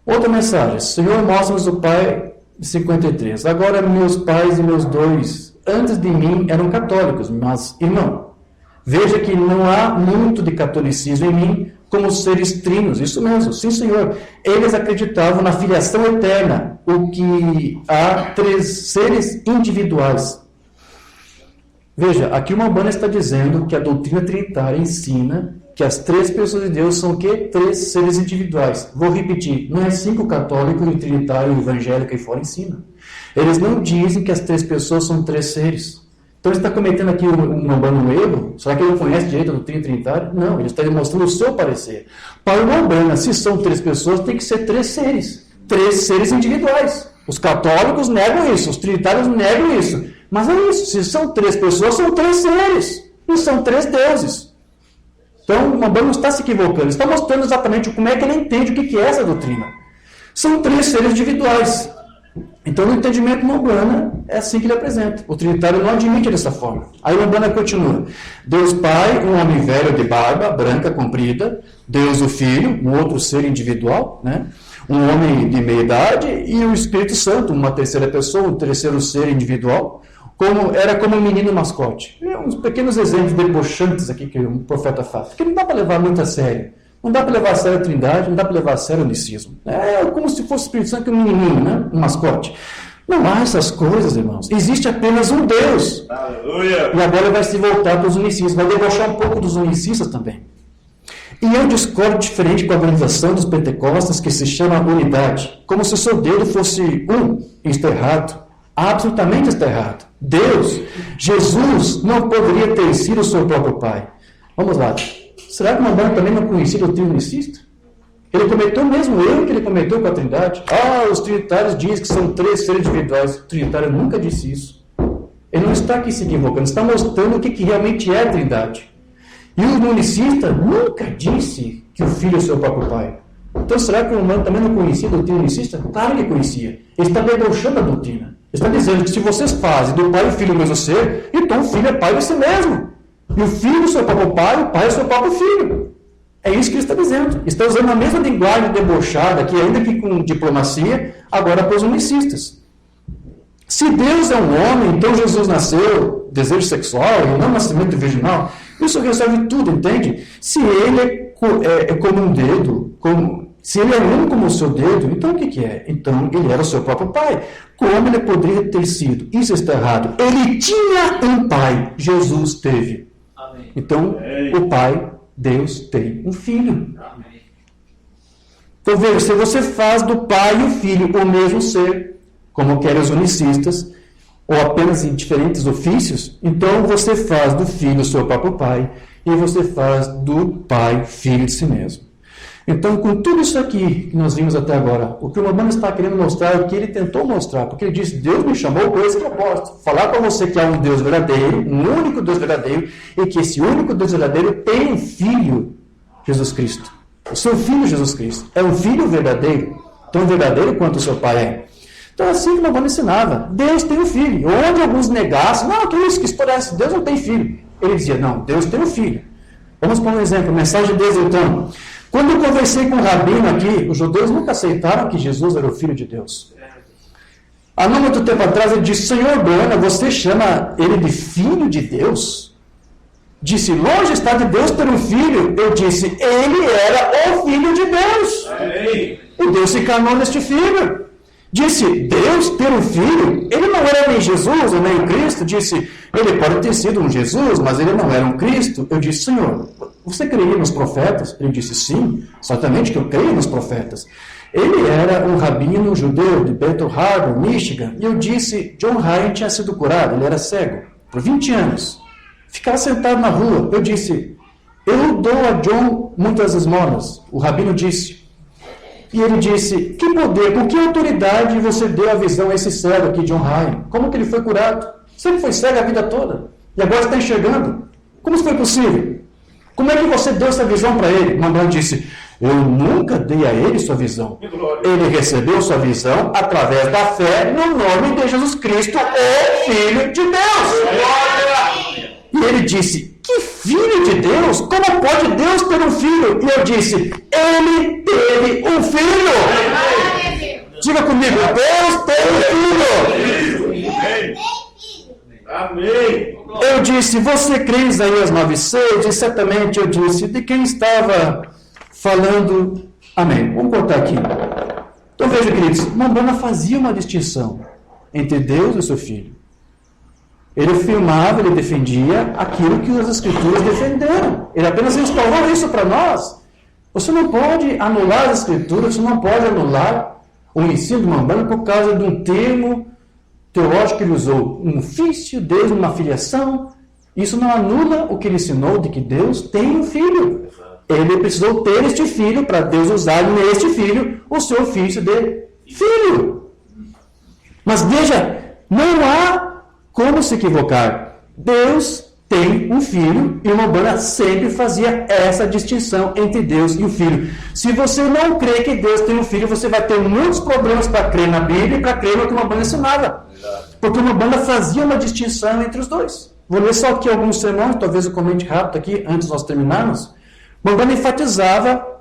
Outra mensagem. Senhor, mostra-nos o Pai, 53. Agora, meus pais e meus dois, antes de mim, eram católicos, mas, irmão, veja que não há muito de catolicismo em mim como seres trinos. Isso mesmo, sim, Senhor. Eles acreditavam na filiação eterna, o que há três seres individuais. Veja, aqui uma Umbanda está dizendo que a doutrina trinitária ensina que as três pessoas de Deus são o quê? Três seres individuais. Vou repetir, não é assim que o católico, o trinitário, o evangélico e fora ensina. Eles não dizem que as três pessoas são três seres. Então ele está cometendo aqui um erro? Será que ele não conhece direito a doutrina trinitária? Não, ele está demonstrando o seu parecer. Para uma Umbanda, se são três pessoas, tem que ser três seres individuais. Os católicos negam isso, os trinitários negam isso. Mas é isso, se são três pessoas, são três seres. E são três deuses. Então, o Umbanda não está se equivocando, ele está mostrando exatamente como é que ele entende o que é essa doutrina. São três seres individuais. Então, no entendimento Umbanda, é assim que ele apresenta. O trinitário não admite dessa forma. Aí o Umbanda continua. Deus Pai, um homem velho de barba, branca, comprida. Deus o Filho, um outro ser individual, né? Um homem de meia idade. E o Espírito Santo, uma terceira pessoa, um terceiro ser individual. Era como um menino mascote. Uns pequenos exemplos debochantes aqui que o profeta faz. Porque não dá para levar muito a sério. Não dá para levar a sério a Trindade, não dá para levar a sério o unicismo. É como se fosse o Espírito Santo um menininho, né? Um mascote. Não há essas coisas, irmãos. Existe apenas um Deus. Aleluia. E agora ele vai se voltar para os unicistas. Vai debochar um pouco dos unicistas também. E eu discordo diferente com a organização dos pentecostes que se chama unidade. Como se o seu dedo fosse um. Isso é errado. Absolutamente está errado. Deus, Jesus, não poderia ter sido o seu próprio Pai. Vamos lá. Será que o Umbanda também não conhecia o doutrina unicista? Ele cometeu o mesmo erro que ele cometeu com a Trindade. Os trinitários dizem que são 3 seres individuais. O trinitário nunca disse isso. Ele não está aqui se equivocando, está mostrando o que realmente é a Trindade. E o unicista nunca disse que o Filho é seu próprio Pai. Então será que o Umbanda também não conhecia a doutrina unicista? Claro que conhecia. Ele está debochando a doutrina. Ele está dizendo que se vocês fazem do Pai e o Filho o mesmo ser, então o Filho é Pai de si mesmo. E o Filho é seu próprio Pai, o Pai é seu próprio Filho. É isso que ele está dizendo. Está usando a mesma linguagem debochada, que ainda que com diplomacia, agora para os unicistas. Se Deus é um homem, então Jesus nasceu desejo sexual e não nascimento virginal. Isso resolve tudo, entende? Se ele é como um dedo, se ele é um como o seu dedo, então o que é? Então ele era o seu próprio pai. Como ele poderia ter sido? Isso está errado. Ele tinha um pai, Jesus teve. Amém. Então o pai, Deus, tem um filho. Amém. Então veja, se você faz do pai e o filho o mesmo ser, como querem os unicistas, ou apenas em diferentes ofícios, então você faz do filho o seu próprio pai, e você faz do pai filho de si mesmo. Então, com tudo isso aqui que nós vimos até agora, o que o Umbanda está querendo mostrar é o que ele tentou mostrar, porque ele disse, Deus me chamou por esse propósito, falar para você que há um Deus verdadeiro, um único Deus verdadeiro, e que esse único Deus verdadeiro tem um filho, Jesus Cristo. O seu filho, Jesus Cristo, é um filho verdadeiro, tão verdadeiro quanto o seu pai é. Então, assim que o Umbanda ensinava, Deus tem um filho. Onde alguns negassem, não, que isso, que história é essa? Deus não tem filho. Ele dizia, não, Deus tem um filho. Vamos por um exemplo, mensagem de Deus então. Quando eu conversei com o rabino aqui, os judeus nunca aceitaram que Jesus era o Filho de Deus. Há não muito tempo atrás ele disse, Senhor Bona, você chama ele de Filho de Deus? Disse, longe está de Deus ter um filho. Eu disse, ele era o Filho de Deus. E Deus se encarnou neste filho. Disse, Deus ter um filho? Ele não era nem Jesus ou nem o Cristo. Disse, ele pode ter sido um Jesus, mas ele não era um Cristo. Eu disse, Senhor, você creia nos profetas? Ele disse, sim, certamente que eu creio nos profetas. Ele era um rabino judeu de Bethel Harbor, Michigan. E eu disse, John Ryan tinha sido curado, ele era cego, por 20 anos. Ficava sentado na rua. Eu disse, eu dou a John muitas esmolas. O rabino disse, e ele disse, que poder, com que autoridade você deu a visão a esse cego aqui, John Ryan? Como que ele foi curado? Sempre foi cego a vida toda. E agora está enxergando. Como isso foi possível? Como é que você deu essa visão para ele? O Umbanda disse, eu nunca dei a ele sua visão. Ele recebeu sua visão através da fé no nome de Jesus Cristo, o Filho de Deus. E ele disse, que Filho de Deus? Como pode Deus ter um filho? E eu disse, ele teve um filho. Diga comigo, Deus tem um filho. Amém. Eu disse, você crê em Isaías 9,6? E certamente eu disse, de quem estava falando? Amém. Vamos cortar aqui. Então veja, queridos, Umbanda fazia uma distinção entre Deus e o seu filho. Ele afirmava, ele defendia aquilo que as Escrituras defenderam. Ele apenas instaurou isso para nós. Você não pode anular as Escrituras, você não pode anular o ensino de Umbanda por causa de um termo teológico que ele usou. Um ofício, Deus, uma filiação. Isso não anula o que ele ensinou de que Deus tem um filho. Ele precisou ter este filho para Deus usar neste filho o seu ofício de filho. Mas veja, não há como se equivocar. Deus tem um filho e o Umbanda sempre fazia essa distinção entre Deus e o filho. Se você não crê que Deus tem um filho, você vai ter muitos problemas para crer na Bíblia e para crer no que o Umbanda ensinava. Porque o Umbanda fazia uma distinção entre os dois. Vou ler só aqui alguns sermões, talvez eu comente rápido aqui, antes de nós terminarmos. O Umbanda enfatizava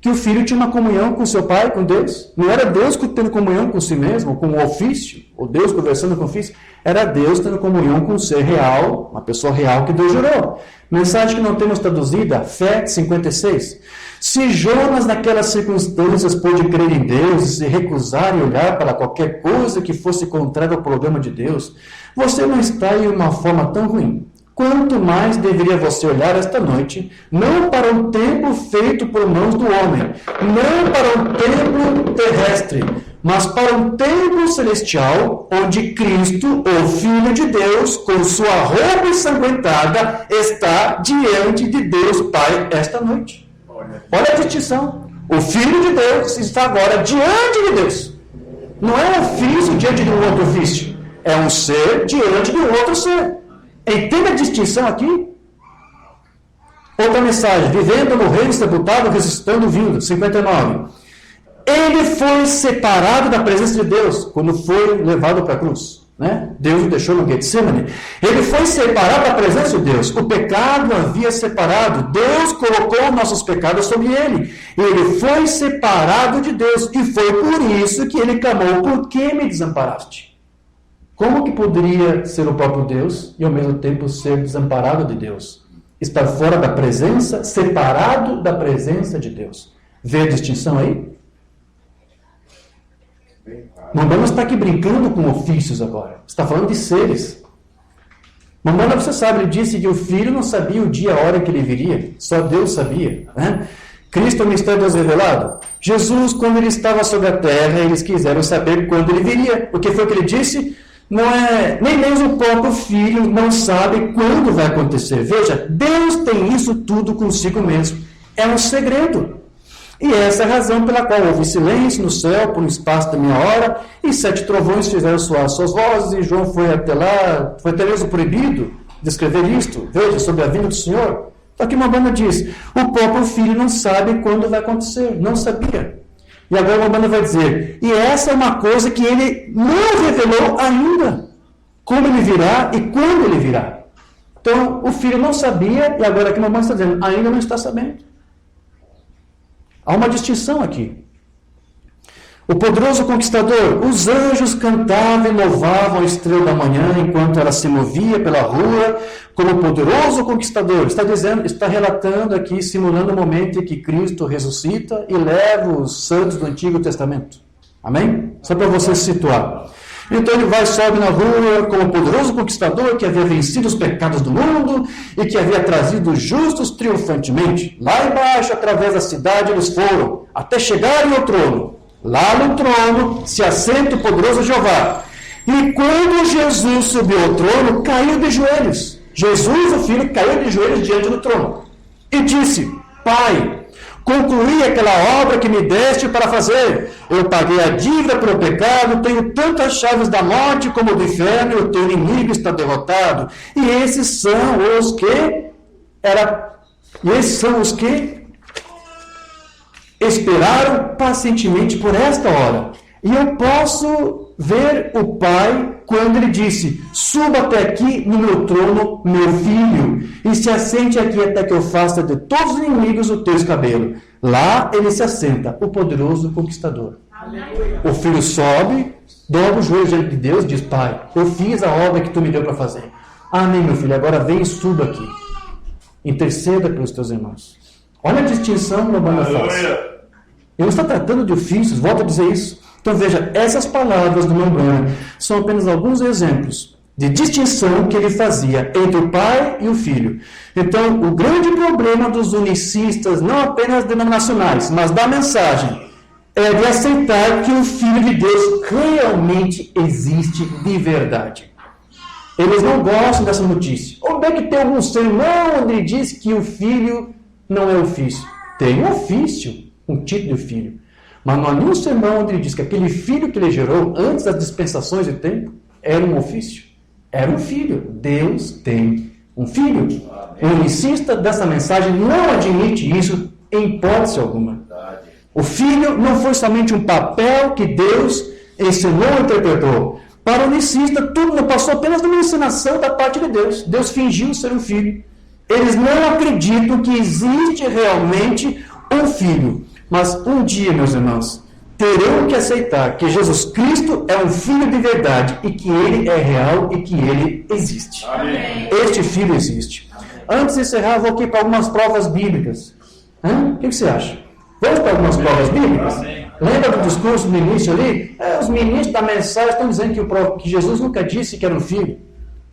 que o filho tinha uma comunhão com seu pai, com Deus. Não era Deus tendo comunhão com si mesmo, com o ofício, ou Deus conversando com o ofício. Era Deus tendo comunhão com um ser real, uma pessoa real que Deus jurou. Mensagem que não temos traduzida, fé 56. Se Jonas, naquelas circunstâncias, pôde crer em Deus e se recusar e olhar para qualquer coisa que fosse contrária ao programa de Deus, você não está em uma forma tão ruim. Quanto mais deveria você olhar esta noite, não para um templo feito por mãos do homem, não para um templo terrestre, mas para um templo celestial, onde Cristo, o Filho de Deus, com sua roupa ensanguentada, está diante de Deus Pai esta noite. Olha a distinção. O Filho de Deus está agora diante de Deus. Não é um ofício diante de um outro ofício. É um ser diante de um outro ser. Entende a distinção aqui? Outra mensagem. Vivendo, morrendo, sepultado, ressuscitando, vindo. 59. Ele foi separado da presença de Deus quando foi levado para a cruz. Né? Deus o deixou no Getsemane. Ele foi separado da presença de Deus. O pecado havia separado. Deus colocou nossos pecados sobre ele. Ele foi separado de Deus. E foi por isso que ele clamou: por que me desamparaste? Como que poderia ser o próprio Deus e ao mesmo tempo ser desamparado de Deus? Estar fora da presença, separado da presença de Deus. Vê a distinção aí? Mamãe está aqui brincando com ofícios agora. Está falando de seres. Mamãe, você sabe, ele disse que o filho não sabia o dia, a hora em que ele viria. Só Deus sabia. Né? Cristo é o mistério de Deus revelado. Jesus, quando ele estava sobre a terra, eles quiseram saber quando ele viria. O que foi que ele disse? Não é, nem mesmo o próprio filho não sabe quando vai acontecer. Veja, Deus tem isso tudo consigo mesmo. É um segredo. E essa é a razão pela qual houve silêncio no céu por um espaço da meia hora, e 7 trovões fizeram soar suas vozes, e João foi até lá, foi até mesmo proibido de escrever isto, veja, sobre a vinda do Senhor. Então aqui uma banda diz, o próprio filho não sabe quando vai acontecer, não sabia. E agora uma banda vai dizer, e essa é uma coisa que ele não revelou ainda, como ele virá e quando ele virá. Então o filho não sabia, e agora aqui uma banda está dizendo, ainda não está sabendo. Há uma distinção aqui. O poderoso conquistador, os anjos cantavam e louvavam a estrela da manhã enquanto ela se movia pela rua como poderoso conquistador. Está dizendo, está relatando aqui, simulando o momento em que Cristo ressuscita e leva os santos do Antigo Testamento. Amém? Só para você se situar. Então ele vai, sobe na rua como poderoso conquistador que havia vencido os pecados do mundo e que havia trazido os justos triunfantemente. Lá embaixo, através da cidade, eles foram, até chegarem ao trono. Lá no trono se assenta o poderoso Jeová. E quando Jesus subiu ao trono, caiu de joelhos. Jesus, o Filho, caiu de joelhos diante do trono. E disse, Pai, concluí aquela obra que me deste para fazer. Eu paguei a dívida pelo pecado, tenho tantas chaves da morte como do inferno, e o teu inimigo está derrotado. E esses são os que esperaram pacientemente por esta hora. E eu posso ver o Pai quando ele disse, suba até aqui no meu trono, meu filho, e se assente aqui até que eu faça de todos os inimigos o teu escabelo. Lá ele se assenta, o poderoso conquistador. Amém. O filho sobe, dobra o joelho diante de Deus e diz, Pai, eu fiz a obra que tu me deu para fazer. Amém, meu filho, agora vem e suba aqui. Interceda pelos teus irmãos. Olha a distinção que o Banda faz. Ele não está tratando de ofícios, volto a dizer isso. Então veja, essas palavras do Membranha são apenas alguns exemplos de distinção que ele fazia entre o pai e o filho. Então, o grande problema dos unicistas, não apenas denominacionais, mas da mensagem, é de aceitar que o Filho de Deus realmente existe de verdade. Eles não gostam dessa notícia. Ou bem que tem algum sermão onde ele diz que o filho não é ofício. Tem um ofício, um título de filho. Mas não há nenhum sermão onde ele diz que aquele filho que ele gerou antes das dispensações de tempo era um ofício. Era um filho. Deus tem um filho. O unicista dessa mensagem não admite isso em hipótese alguma. O filho não foi somente um papel que Deus ensinou e interpretou. Para o unicista, tudo não passou apenas de uma ensinação da parte de Deus. Deus fingiu ser um filho. Eles não acreditam que existe realmente um filho. Mas um dia, meus irmãos, terão que aceitar que Jesus Cristo é um filho de verdade e que ele é real e que ele existe. Amém. Este filho existe. Antes de encerrar, vou aqui para algumas provas bíblicas. O que você acha? Vamos para algumas provas bíblicas? Amém. Lembra do discurso no início ali? Os ministros da mensagem estão dizendo que Jesus nunca disse que era um filho.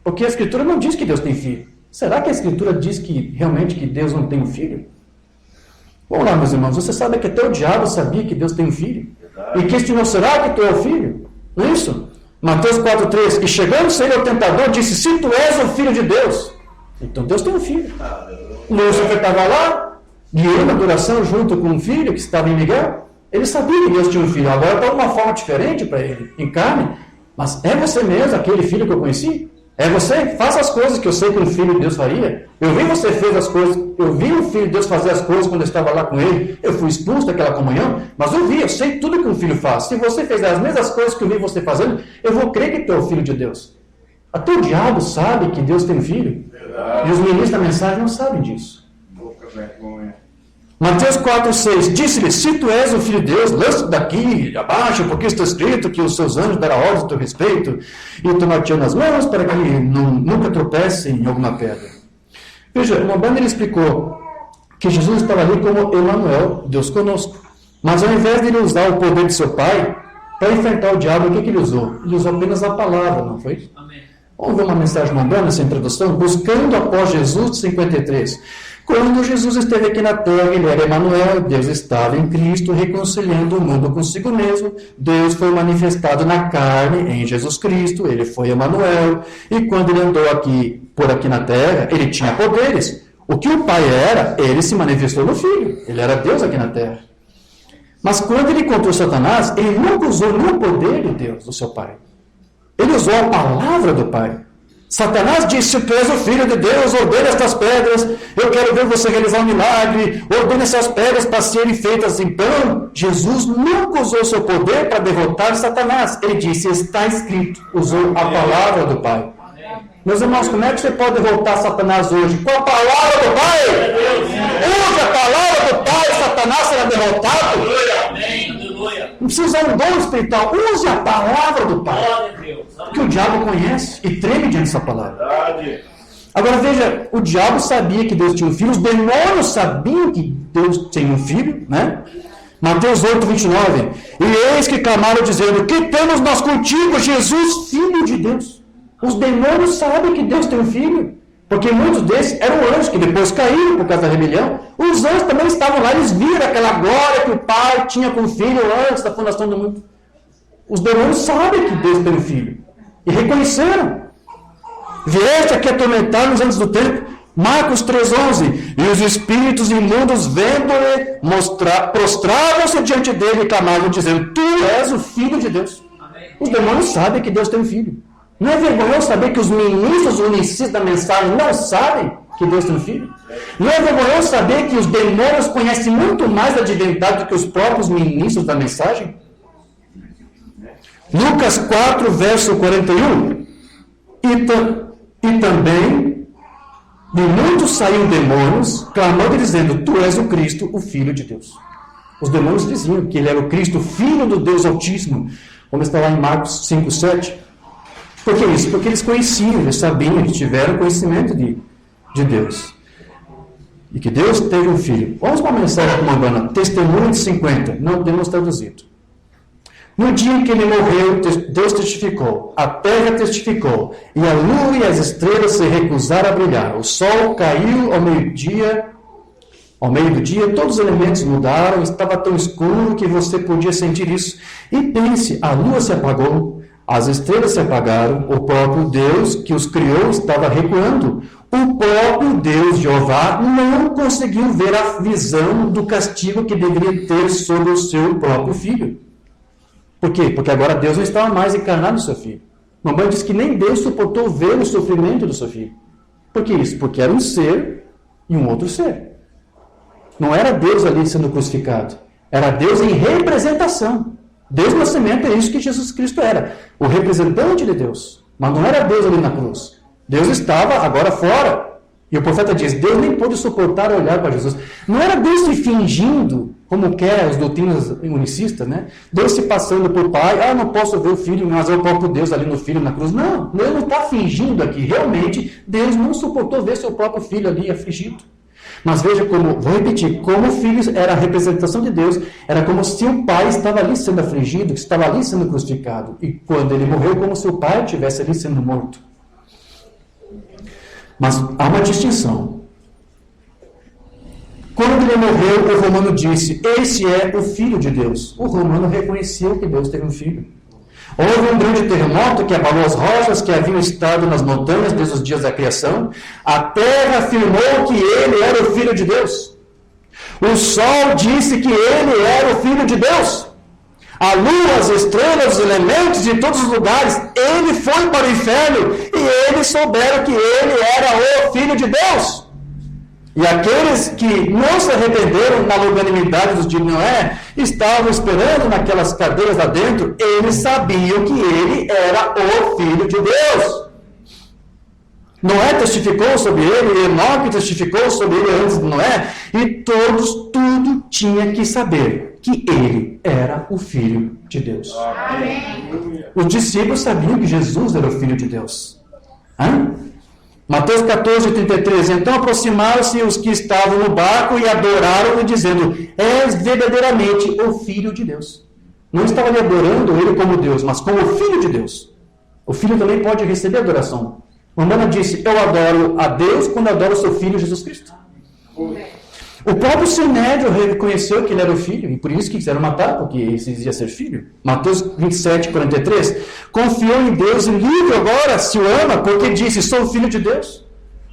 Porque a Escritura não diz que Deus tem filho. Será que a Escritura diz que realmente que Deus não tem um filho? Vamos lá, meus irmãos. Você sabe que até o diabo sabia que Deus tem um filho? E questionou, será que tu é o filho? Não é isso? Mateus 4,3, e chegando-se ele ao tentador, disse, se tu és o filho de Deus, então Deus tem um filho. Lúcifer estava lá, guiando a adoração junto com um filho que estava em Miguel. Ele sabia que Deus tinha um filho, agora está de uma forma diferente para ele, em carne. Mas é você mesmo, aquele filho que eu conheci? É você? Faça as coisas que eu sei que um filho de Deus faria. Eu vi você fez as coisas, eu vi o filho de Deus fazer as coisas quando eu estava lá com ele. Eu fui expulso daquela comunhão, mas eu sei tudo que um filho faz. Se você fez as mesmas coisas que eu vi você fazendo, eu vou crer que tu é o filho de Deus. Até o diabo sabe que Deus tem um filho. E os ministros da mensagem não sabem disso. Mateus 4,6, disse-lhe, se tu és o filho de Deus, lança-te daqui, abaixo, porque está escrito que os seus anjos darão ordens a teu respeito, e tomar-te nas mãos para que nunca tropece em alguma pedra. Veja, uma banda ele explicou que Jesus estava ali como Emmanuel, Deus conosco. Mas ao invés de ele usar o poder de seu pai, para enfrentar o diabo, o que ele usou? Ele usou apenas a palavra, não foi? Amém. Vamos ver uma mensagem mandando essa introdução? Buscando após Jesus, 53. Quando Jesus esteve aqui na terra, ele era Emmanuel, Deus estava em Cristo, reconciliando o mundo consigo mesmo. Deus foi manifestado na carne, em Jesus Cristo, ele foi Emmanuel. E quando ele andou por aqui na terra, ele tinha poderes. O que o Pai era, ele se manifestou no Filho. Ele era Deus aqui na terra. Mas quando ele encontrou Satanás, ele nunca usou nenhum poder de Deus, do seu Pai. Ele usou a palavra do Pai. Satanás disse, tu és o Filho de Deus, ordena estas pedras, eu quero ver você realizar um milagre, ordena essas pedras para serem feitas em pão. Jesus nunca usou seu poder para derrotar Satanás. Ele disse, está escrito, usou a palavra do Pai. Meus irmãos, como é que você pode derrotar Satanás hoje? Com a palavra do Pai! Use a palavra do Pai, Satanás será derrotado. Não precisa usar um dom espiritual, use a palavra do Pai. Que o diabo conhece e treme diante dessa palavra. Agora veja, o diabo sabia que Deus tinha um filho, os demônios sabiam que Deus tinha um filho, né? Mateus 8, 29. E eis que clamaram dizendo, que temos nós contigo, Jesus, Filho de Deus? Os demônios sabem que Deus tem um filho, porque muitos desses eram anjos que depois caíram por causa da rebelião. Os anjos também estavam lá, eles viram aquela glória que o Pai tinha com o filho antes da fundação do mundo. Os demônios sabem que Deus tem um filho. E reconheceram. Vieste aqui atormentar-nos antes do tempo. Marcos 3,11. E os espíritos imundos, vendo-lhe, prostravam-se diante dele e clamavam, dizendo, tu és o Filho de Deus. Amém. Os demônios sabem que Deus tem um filho. Não é vergonhoso saber que os ministros unicistas da mensagem não sabem que Deus tem um filho? Não é vergonhoso saber que os demônios conhecem muito mais da divindade do que os próprios ministros da mensagem? Lucas 4, verso 41. E também de muitos saíram demônios, clamando e dizendo, tu és o Cristo, o Filho de Deus. Os demônios diziam que ele era o Cristo, Filho do Deus Altíssimo. Vamos estar lá em Marcos 5, 7. Por que isso? Porque eles conheciam, eles sabiam, eles tiveram conhecimento de Deus. E que Deus teve um filho. Vamos para uma mensagem comandando, testemunho de 50, não temos traduzido. No dia em que ele morreu, Deus testificou, a terra testificou, e a lua e as estrelas se recusaram a brilhar. O sol caiu ao meio-dia, ao meio do dia, todos os elementos mudaram, estava tão escuro que você podia sentir isso. E pense, a lua se apagou, as estrelas se apagaram, o próprio Deus que os criou estava recuando. O próprio Deus, Jeová, não conseguiu ver a visão do castigo que deveria ter sobre o seu próprio filho. Por quê? Porque agora Deus não estava mais encarnado no seu filho. Mamãe diz que nem Deus suportou ver o sofrimento do seu filho. Por que isso? Porque era um ser e um outro ser. Não era Deus ali sendo crucificado. Era Deus em representação. Deus no nascimento é isso que Jesus Cristo era. O representante de Deus. Mas não era Deus ali na cruz. Deus estava agora fora. E o profeta diz, Deus nem pôde suportar olhar para Jesus. Não era Deus se fingindo, como quer as doutrinas unicistas, né? Deus se passando por pai, não posso ver o filho, mas é o próprio Deus ali no filho na cruz. Não, Deus não está fingindo aqui. Realmente, Deus não suportou ver seu próprio filho ali afligido. Mas veja como, vou repetir, como o filho era a representação de Deus, era como se o pai estava ali sendo afligido, que estava ali sendo crucificado. E quando ele morreu, como se o pai estivesse ali sendo morto. Mas há uma distinção. Quando ele morreu, o romano disse, esse é o Filho de Deus. O romano reconheceu que Deus teve um filho. Houve um grande terremoto que abalou as rochas que haviam estado nas montanhas desde os dias da criação. A terra afirmou que ele era o Filho de Deus. O sol disse que ele era o Filho de Deus. A lua, as estrelas, os elementos de todos os lugares, ele foi para o inferno e eles souberam que ele era o Filho de Deus. E aqueles que não se arrependeram na longanimidade dos dias de Noé, estavam esperando naquelas cadeiras lá dentro, eles sabiam que ele era o Filho de Deus. Noé testificou sobre ele, Enoque testificou sobre ele antes de Noé, e tudo tinha que saber que ele era o Filho de Deus. Amém. Os discípulos sabiam que Jesus era o Filho de Deus. Mateus 14, 33. Então aproximaram-se os que estavam no barco e adoraram-no, dizendo, és verdadeiramente o Filho de Deus. Não estava ali adorando ele como Deus, mas como o Filho de Deus. O Filho também pode receber adoração. Romana disse, eu adoro a Deus quando adoro o seu Filho Jesus Cristo. O próprio Sinédrio reconheceu que ele era o Filho, e por isso que quiseram matar, porque ele dizia ser filho. Mateus 27, 43. Confiou em Deus e livre agora, se o ama, porque disse, sou filho de Deus.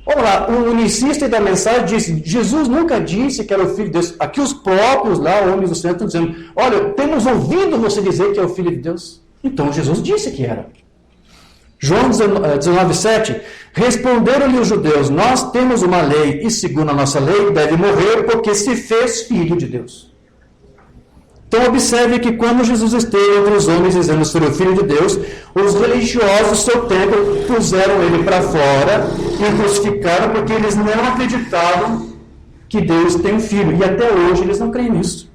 Olha lá, o unicista da mensagem disse, Jesus nunca disse que era o Filho de Deus. Aqui os próprios lá, homens do centro, estão dizendo, olha, temos ouvido você dizer que é o Filho de Deus. Então Jesus disse que era. João 19, 7, responderam-lhe os judeus, nós temos uma lei, e segundo a nossa lei, deve morrer porque se fez filho de Deus. Então observe que quando Jesus esteve entre os homens dizendo ser o Filho de Deus, os religiosos do seu tempo puseram ele para fora e crucificaram porque eles não acreditavam que Deus tem um filho. E até hoje eles não creem nisso.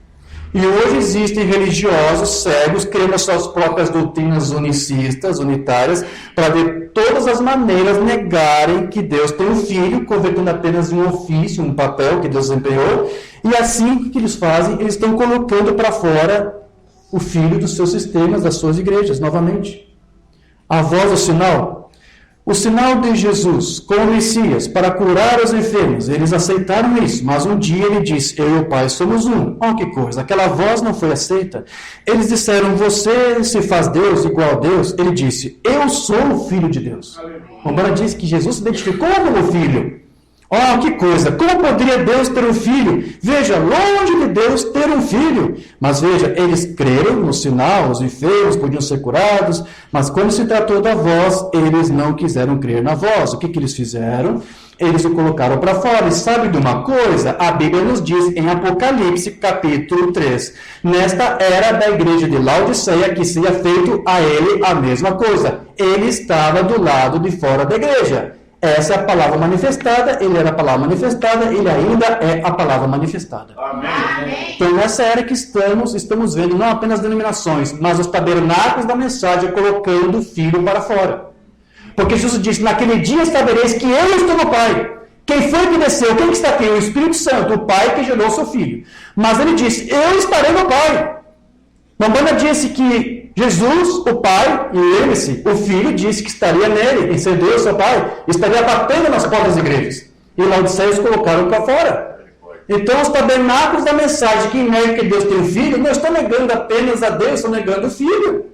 E hoje existem religiosos cegos, crendo nas suas próprias doutrinas unicistas, unitárias, para de todas as maneiras negarem que Deus tem um filho, convertendo apenas um ofício, um papel que Deus empenhou. E assim, o que eles fazem? Eles estão colocando para fora o filho dos seus sistemas, das suas igrejas, novamente. A voz do sinal. O sinal de Jesus como Messias para curar os enfermos, eles aceitaram isso, mas um dia ele disse, eu e o Pai somos um. Olha que coisa, aquela voz não foi aceita. Eles disseram, você se faz Deus igual a Deus? Ele disse, eu sou o Filho de Deus. Romana diz que Jesus se identificou como filho. Olha que coisa, como poderia Deus ter um filho? Veja, longe de Deus ter um filho. Mas veja, eles creram no sinal, os enfermos podiam ser curados, mas quando se tratou da voz, eles não quiseram crer na voz. O que eles fizeram? Eles o colocaram para fora. E sabe de uma coisa? A Bíblia nos diz em Apocalipse, capítulo 3. Nesta era da igreja de Laodiceia, que seria feito a ele a mesma coisa. Ele estava do lado de fora da igreja. Essa é a palavra manifestada, ele era a palavra manifestada, ele ainda é a palavra manifestada. Amém. Então, nessa era que estamos vendo não apenas denominações, mas os tabernáculos da mensagem colocando o Filho para fora. Porque Jesus disse, naquele dia sabereis que eu estou no Pai. Quem foi que desceu? Quem que está aqui? O Espírito Santo, o Pai que gerou o seu Filho. Mas ele disse, eu estarei no Pai. Mamãe disse que Jesus, o Pai, e lembre-se, o Filho disse que estaria nele, em ser Deus, seu Pai, estaria batendo nas portas das igrejas. E Laodiceia colocaram para fora. Então, os tabernáculos da mensagem que nega que Deus tem um Filho, não estão negando apenas a Deus, estão negando o Filho.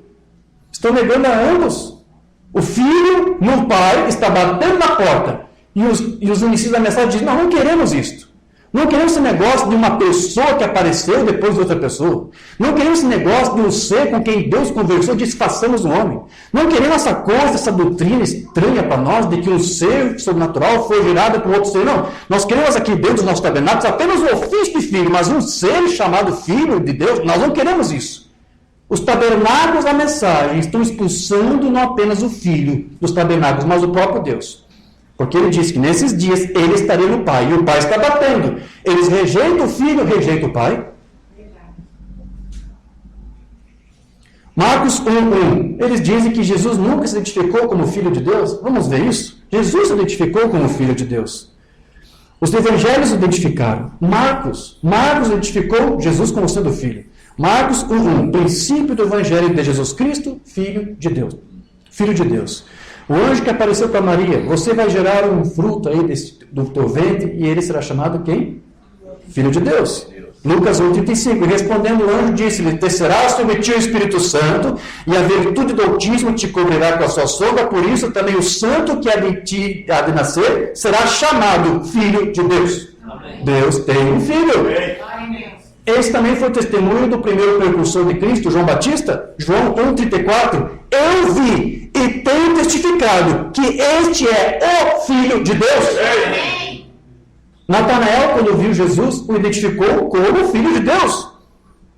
Estão negando a ambos. O Filho, no Pai, está batendo na porta. E os iniciantes da mensagem dizem, não queremos isto. Não queremos esse negócio de uma pessoa que apareceu depois de outra pessoa. Não queremos esse negócio de um ser com quem Deus conversou e disse, façamos um homem. Não queremos essa coisa, essa doutrina estranha para nós de que um ser sobrenatural foi gerado por outro ser. Não. Nós queremos aqui dentro dos nossos tabernáculos apenas o ofício de filho, mas um ser chamado Filho de Deus, nós não queremos isso. Os tabernáculos da mensagem estão expulsando não apenas o Filho dos tabernáculos, mas o próprio Deus. Porque ele disse que nesses dias ele estaria no Pai, e o Pai está batendo. Eles rejeitam o Filho, rejeitam o Pai. Marcos 1:1. Eles dizem que Jesus nunca se identificou como Filho de Deus. Vamos ver isso? Jesus se identificou como Filho de Deus. Os evangelhos o identificaram. Marcos identificou Jesus como sendo Filho. Marcos 1:1. Princípio do evangelho de Jesus Cristo, Filho de Deus. Filho de Deus. O anjo que apareceu para Maria, você vai gerar um fruto aí do teu ventre e ele será chamado quem? Filho de Deus. Lucas 1,35. Respondendo o anjo, disse-lhe: descerá sobre ti o Espírito Santo, e a virtude do Altíssimo te cobrirá com a sua sombra, por isso também o santo que há de ti há de nascer será chamado Filho de Deus. Amém. Deus tem um filho. Amém. Esse também foi o testemunho do primeiro precursor de Cristo, João Batista. João 1,34. Eu vi e tenho testificado que este é o Filho de Deus. Amém. Natanael, quando viu Jesus, o identificou como Filho de Deus.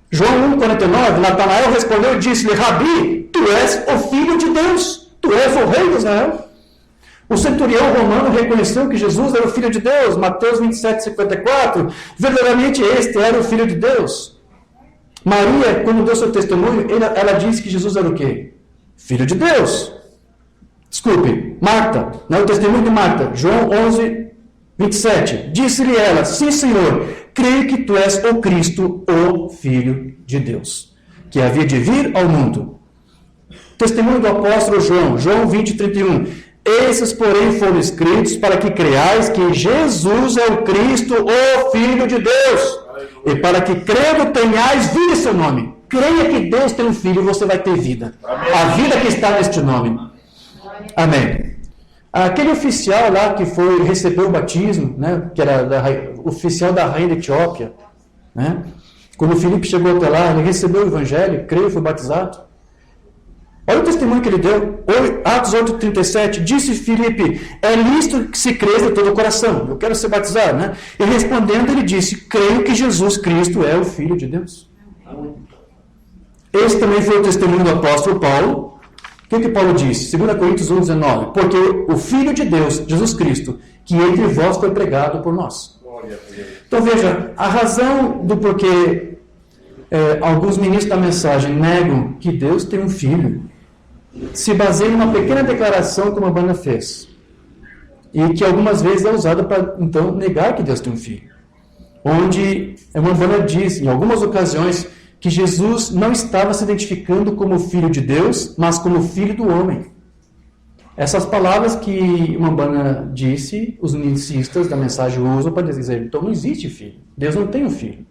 João 1,49, Natanael respondeu e disse-lhe: Rabi, tu és o Filho de Deus, tu és o Rei de Israel. O centurião romano reconheceu que Jesus era o Filho de Deus. Mateus 27,54, verdadeiramente este era o Filho de Deus. Maria, quando deu seu testemunho, ela disse que Jesus era o quê? Filho de Deus. Desculpe, Marta, o testemunho de Marta, João 11,27, disse-lhe ela: sim, Senhor, creio que tu és o Cristo, o Filho de Deus, que havia de vir ao mundo. Testemunho do apóstolo João, João 20,31. Esses, porém, foram escritos para que creiais que Jesus é o Cristo, o Filho de Deus, e para que crendo tenhais vida em seu nome. Creia que Deus tem um filho e você vai ter vida. Amém. A vida que está neste nome. Amém. Aquele oficial lá que recebeu o batismo, que era oficial da rainha da Etiópia, quando Filipe chegou até lá, ele recebeu o evangelho, creio, foi batizado. Olha o testemunho que ele deu. Atos 8,37. Disse Filipe: é lícito que se crê de todo o coração. Eu quero ser batizado, E respondendo, ele disse: creio que Jesus Cristo é o Filho de Deus. Esse também foi o testemunho do apóstolo Paulo. O que Paulo disse? 2 Coríntios 1,19. Porque o Filho de Deus, Jesus Cristo, que entre vós foi pregado por nós. Então veja, a razão do porquê alguns ministros da mensagem negam que Deus tem um filho se baseia em uma pequena declaração que uma banda fez, e que algumas vezes é usada para, então, negar que Deus tem um filho. Onde uma banda diz, em algumas ocasiões, que Jesus não estava se identificando como filho de Deus, mas como filho do homem. Essas palavras que uma banda disse, os unicistas da mensagem usam para dizer: então não existe filho, Deus não tem um filho.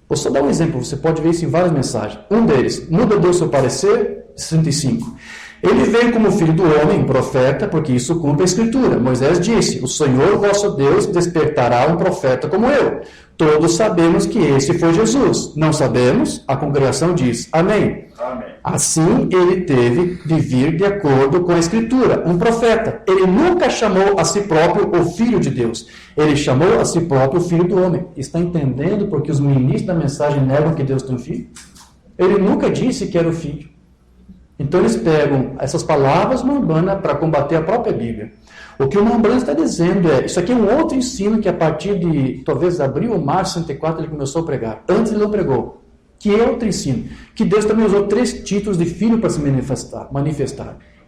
Vou só dar um exemplo, você pode ver isso em várias mensagens. Um deles: muda Deus seu parecer? 65. Ele veio como filho do homem, profeta, porque isso cumpre a Escritura. Moisés disse: o Senhor vosso Deus despertará um profeta como eu. Todos sabemos que esse foi Jesus. Não sabemos? A congregação diz: amém. Amém. Assim ele teve de vir de acordo com a Escritura, um profeta. Ele nunca chamou a si próprio o Filho de Deus. Ele chamou a si próprio o Filho do homem. Está entendendo porque os ministros da mensagem negam que Deus tem um filho? Ele nunca disse que era o Filho. Então eles pegam essas palavras Umbanda para combater a própria Bíblia. O que o Umbanda está dizendo isso aqui é um outro ensino que a partir de, talvez, abril ou março de 64 ele começou a pregar. Antes ele não pregou. Que é outro ensino. Que Deus também usou 3 títulos de filho para se manifestar.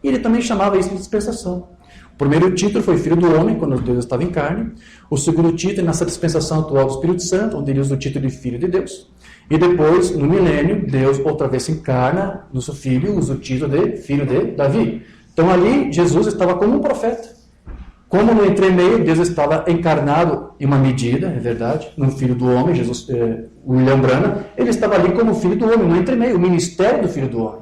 E ele também chamava isso de dispensação. O primeiro título foi Filho do Homem, quando Deus estava em carne. O segundo título é nessa dispensação atual do Espírito Santo, onde ele usa o título de Filho de Deus. E depois, no milênio, Deus outra vez se encarna no seu filho, usa o título de Filho de Davi. Então ali, Jesus estava como um profeta. Como no entremeio, Deus estava encarnado em uma medida, é verdade, no Filho do Homem, Jesus, William Branham, ele estava ali como Filho do Homem, no entremeio, o ministério do Filho do Homem.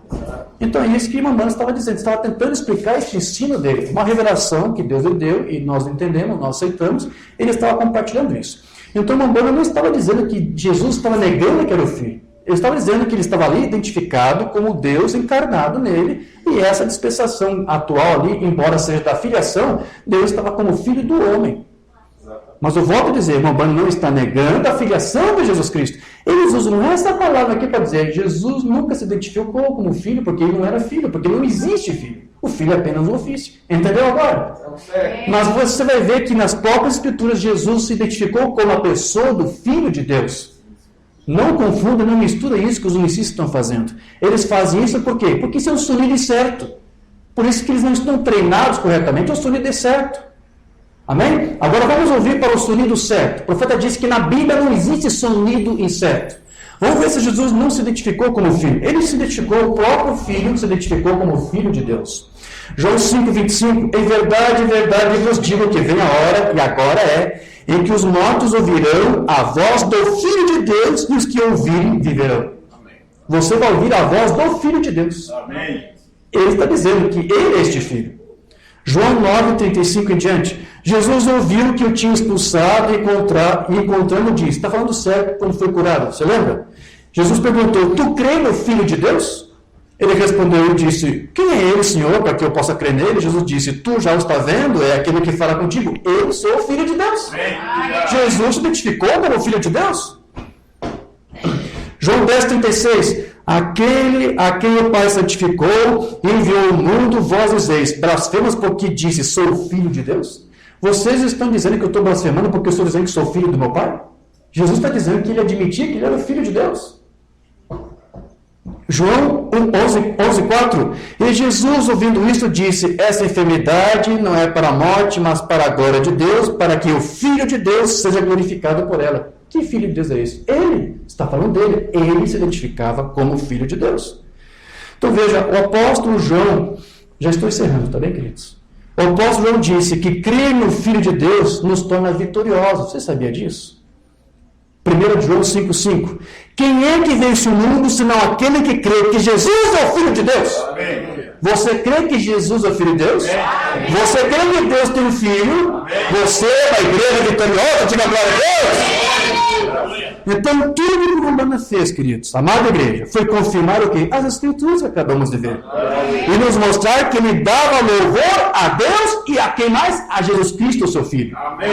Então é isso que Mamãe estava dizendo, estava tentando explicar esse ensino dele, uma revelação que Deus lhe deu, e nós entendemos, nós aceitamos, ele estava compartilhando isso. Então Mamãe não estava dizendo que Jesus estava negando que era o Filho, ele estava dizendo que ele estava ali identificado como Deus encarnado nele, e essa dispensação atual ali, embora seja da filiação, Deus estava como Filho do homem. Mas eu volto a dizer, o Umbanda não está negando a filiação de Jesus Cristo. Eles usam essa palavra aqui para dizer, Jesus nunca se identificou como filho, porque ele não era filho, porque não existe filho. O filho é apenas um ofício. Entendeu agora? Mas você vai ver que nas próprias escrituras Jesus se identificou como a pessoa do Filho de Deus. Não confunda, não mistura isso que os unicistas estão fazendo. Eles fazem isso por quê? Porque isso é um sonido certo. Por isso que eles não estão treinados corretamente, é um sonido certo. Amém? Agora vamos ouvir para o sonido certo. O profeta disse que na Bíblia não existe sonido incerto. Vamos ver se Jesus não se identificou como filho. Ele se identificou, o próprio filho se identificou como filho de Deus. João 5,25. Em verdade vos digo que vem a hora, e agora é, em que os mortos ouvirão a voz do Filho de Deus e os que ouvirem viverão. Você vai ouvir a voz do Filho de Deus. Amém. Ele está dizendo que ele é este Filho. João 9:35 em diante. Jesus ouviu que o tinha expulsado e encontrando disse. Está falando certo quando foi curado, você lembra? Jesus perguntou, tu crê no Filho de Deus? Ele respondeu e disse, quem é ele, Senhor, para que eu possa crer nele? Jesus disse, tu já o está vendo? É aquele que fala contigo. Eu sou o Filho de Deus. Jesus se identificou como o Filho de Deus. João 10:36. Aquele a quem o Pai santificou e enviou ao mundo, vós dizeis, blasfemas porque disse, sou o Filho de Deus? Vocês estão dizendo que eu estou blasfemando porque eu estou dizendo que sou filho do meu Pai? Jesus está dizendo que ele admitia que ele era o Filho de Deus. João 11:4. E Jesus, ouvindo isto, disse, essa enfermidade não é para a morte, mas para a glória de Deus, para que o Filho de Deus seja glorificado por ela. Que Filho de Deus é esse? Ele, está falando dele, ele se identificava como Filho de Deus. Então veja, o apóstolo João, já estou encerrando, tá bem, queridos? O apóstolo João disse que crer no Filho de Deus nos torna vitoriosos. Você sabia disso? 1 João 5:5. Quem é que vence o mundo, senão aquele que crê que Jesus é o Filho de Deus? Amém. Você crê que Jesus é o Filho de Deus? Amém. Você crê que Deus tem um Filho? Amém. Você, a igreja vitoriosa, diga glória a Deus! Então, tudo que o Umbanda fez, queridos, amada igreja, foi confirmar o quê? As Escrituras que acabamos de ver. E nos mostrar que ele dava louvor a Deus e a quem mais? A Jesus Cristo, o seu Filho. Amém.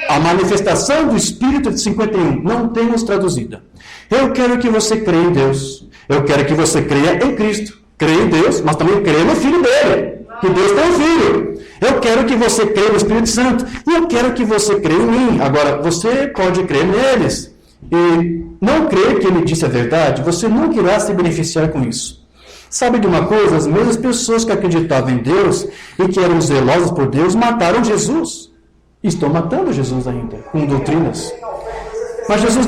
A manifestação do Espírito de 51, não temos traduzida. Eu quero que você creia em Deus. Eu quero que você creia em Cristo. Creia em Deus, mas também creia no Filho dele. Que Deus tem um Filho. Eu quero que você creia no Espírito Santo. E eu quero que você creia em mim. Agora, você pode crer neles. E não crer que ele disse a verdade, você nunca irá se beneficiar com isso. Sabe de uma coisa? As mesmas pessoas que acreditavam em Deus e que eram zelosas por Deus, mataram Jesus. Estão matando Jesus ainda, com doutrinas. Mas Jesus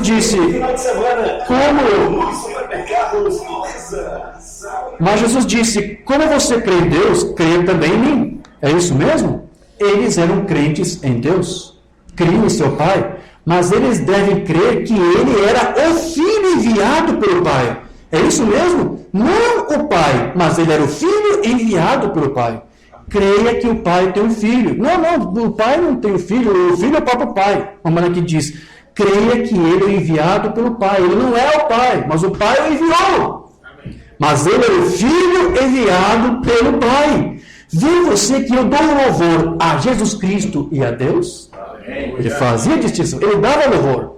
disse, como você crê em Deus, creia também em mim. É isso mesmo? Eles eram crentes em Deus, criam em seu Pai, mas eles devem crer que ele era o Filho enviado pelo Pai. É isso mesmo? Não o Pai, mas ele era o Filho enviado pelo Pai. Creia que o Pai tem um Filho. Não, o Pai não tem o Filho é o próprio Pai. Uma maneira que diz, creia que ele é enviado pelo Pai. Ele não é o Pai, mas o Pai o enviou. Mas ele é o Filho enviado pelo Pai. Vê você que eu dou louvor a Jesus Cristo e a Deus? Ele fazia distinção, ele dava louvor.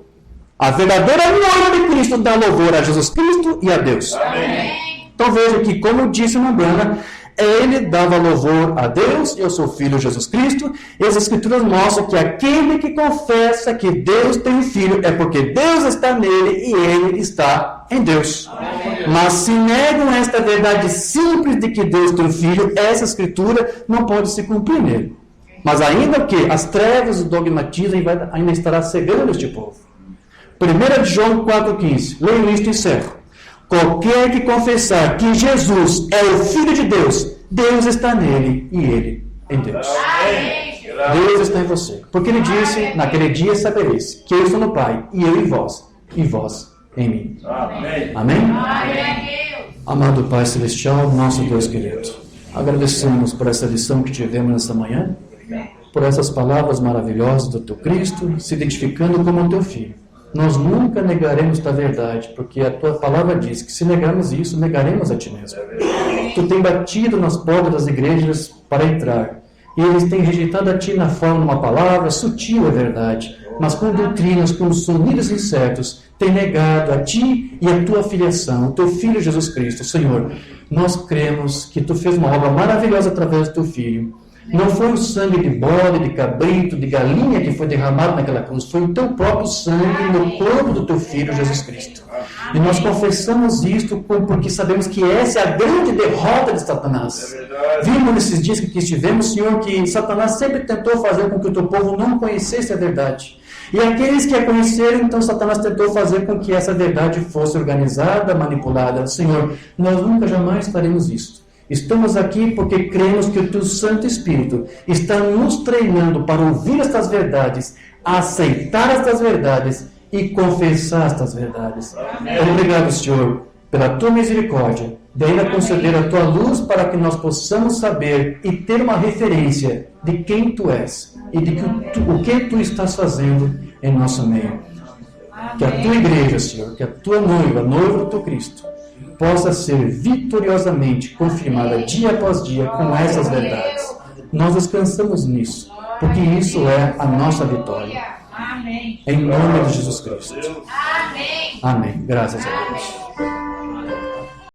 A verdadeira noiva de Cristo dá louvor a Jesus Cristo e a Deus. Amém. Então veja que, como disse o Umbanda, ele dava louvor a Deus e ao seu Filho Jesus Cristo, e as Escrituras mostram que aquele que confessa que Deus tem um Filho é porque Deus está nele e ele está em Deus. Amém. Mas se negam esta verdade simples de que Deus tem um Filho, essa Escritura não pode se cumprir nele. Mas ainda que as trevas e o dogmatismo ainda estará cegando este povo. 1 João 4,15. Leio isto e encerro. Qualquer que confessar que Jesus é o Filho de Deus, Deus está nele e ele em Deus. Deus está em você. Porque ele disse, naquele dia sabereis que eu estou no Pai, e eu em vós, e vós em mim. Amém? Amém? Amado Pai Celestial, nosso Deus querido, agradecemos por essa lição que tivemos nessa manhã, por essas palavras maravilhosas do teu Cristo, se identificando como o teu Filho. Nós nunca negaremos tua verdade, porque a tua palavra diz que se negarmos isso, negaremos a ti mesmo. Tu tem batido nas portas das igrejas para entrar, e eles têm rejeitado a ti na forma de uma palavra, sutil é verdade, mas com doutrinas, com sonidos incertos, tem negado a ti e a tua filiação, o teu Filho Jesus Cristo. Senhor, nós cremos que tu fez uma obra maravilhosa através do teu Filho. Não foi o sangue de bode, de cabrito, de galinha que foi derramado naquela cruz. Foi o teu próprio sangue no corpo do teu Filho, Jesus Cristo. E nós confessamos isto porque sabemos que essa é a grande derrota de Satanás. Vimos nesses dias que estivemos, Senhor, que Satanás sempre tentou fazer com que o teu povo não conhecesse a verdade. E aqueles que a conheceram, então Satanás tentou fazer com que essa verdade fosse organizada, manipulada. Senhor, nós nunca jamais faremos isso. Estamos aqui porque cremos que o Teu Santo Espírito está nos treinando para ouvir estas verdades, aceitar estas verdades e confessar estas verdades. Obrigado, Senhor, pela Tua misericórdia, de ainda conceder a Tua luz para que nós possamos saber e ter uma referência de quem Tu és e de o que Tu estás fazendo em nosso meio. Que a Tua igreja, Senhor, que a Tua noiva, noiva do Teu Cristo, possa ser vitoriosamente confirmada dia após dia com essas verdades. Nós descansamos nisso, porque isso é a nossa vitória. Em nome de Jesus Cristo. Amém. Graças a Deus.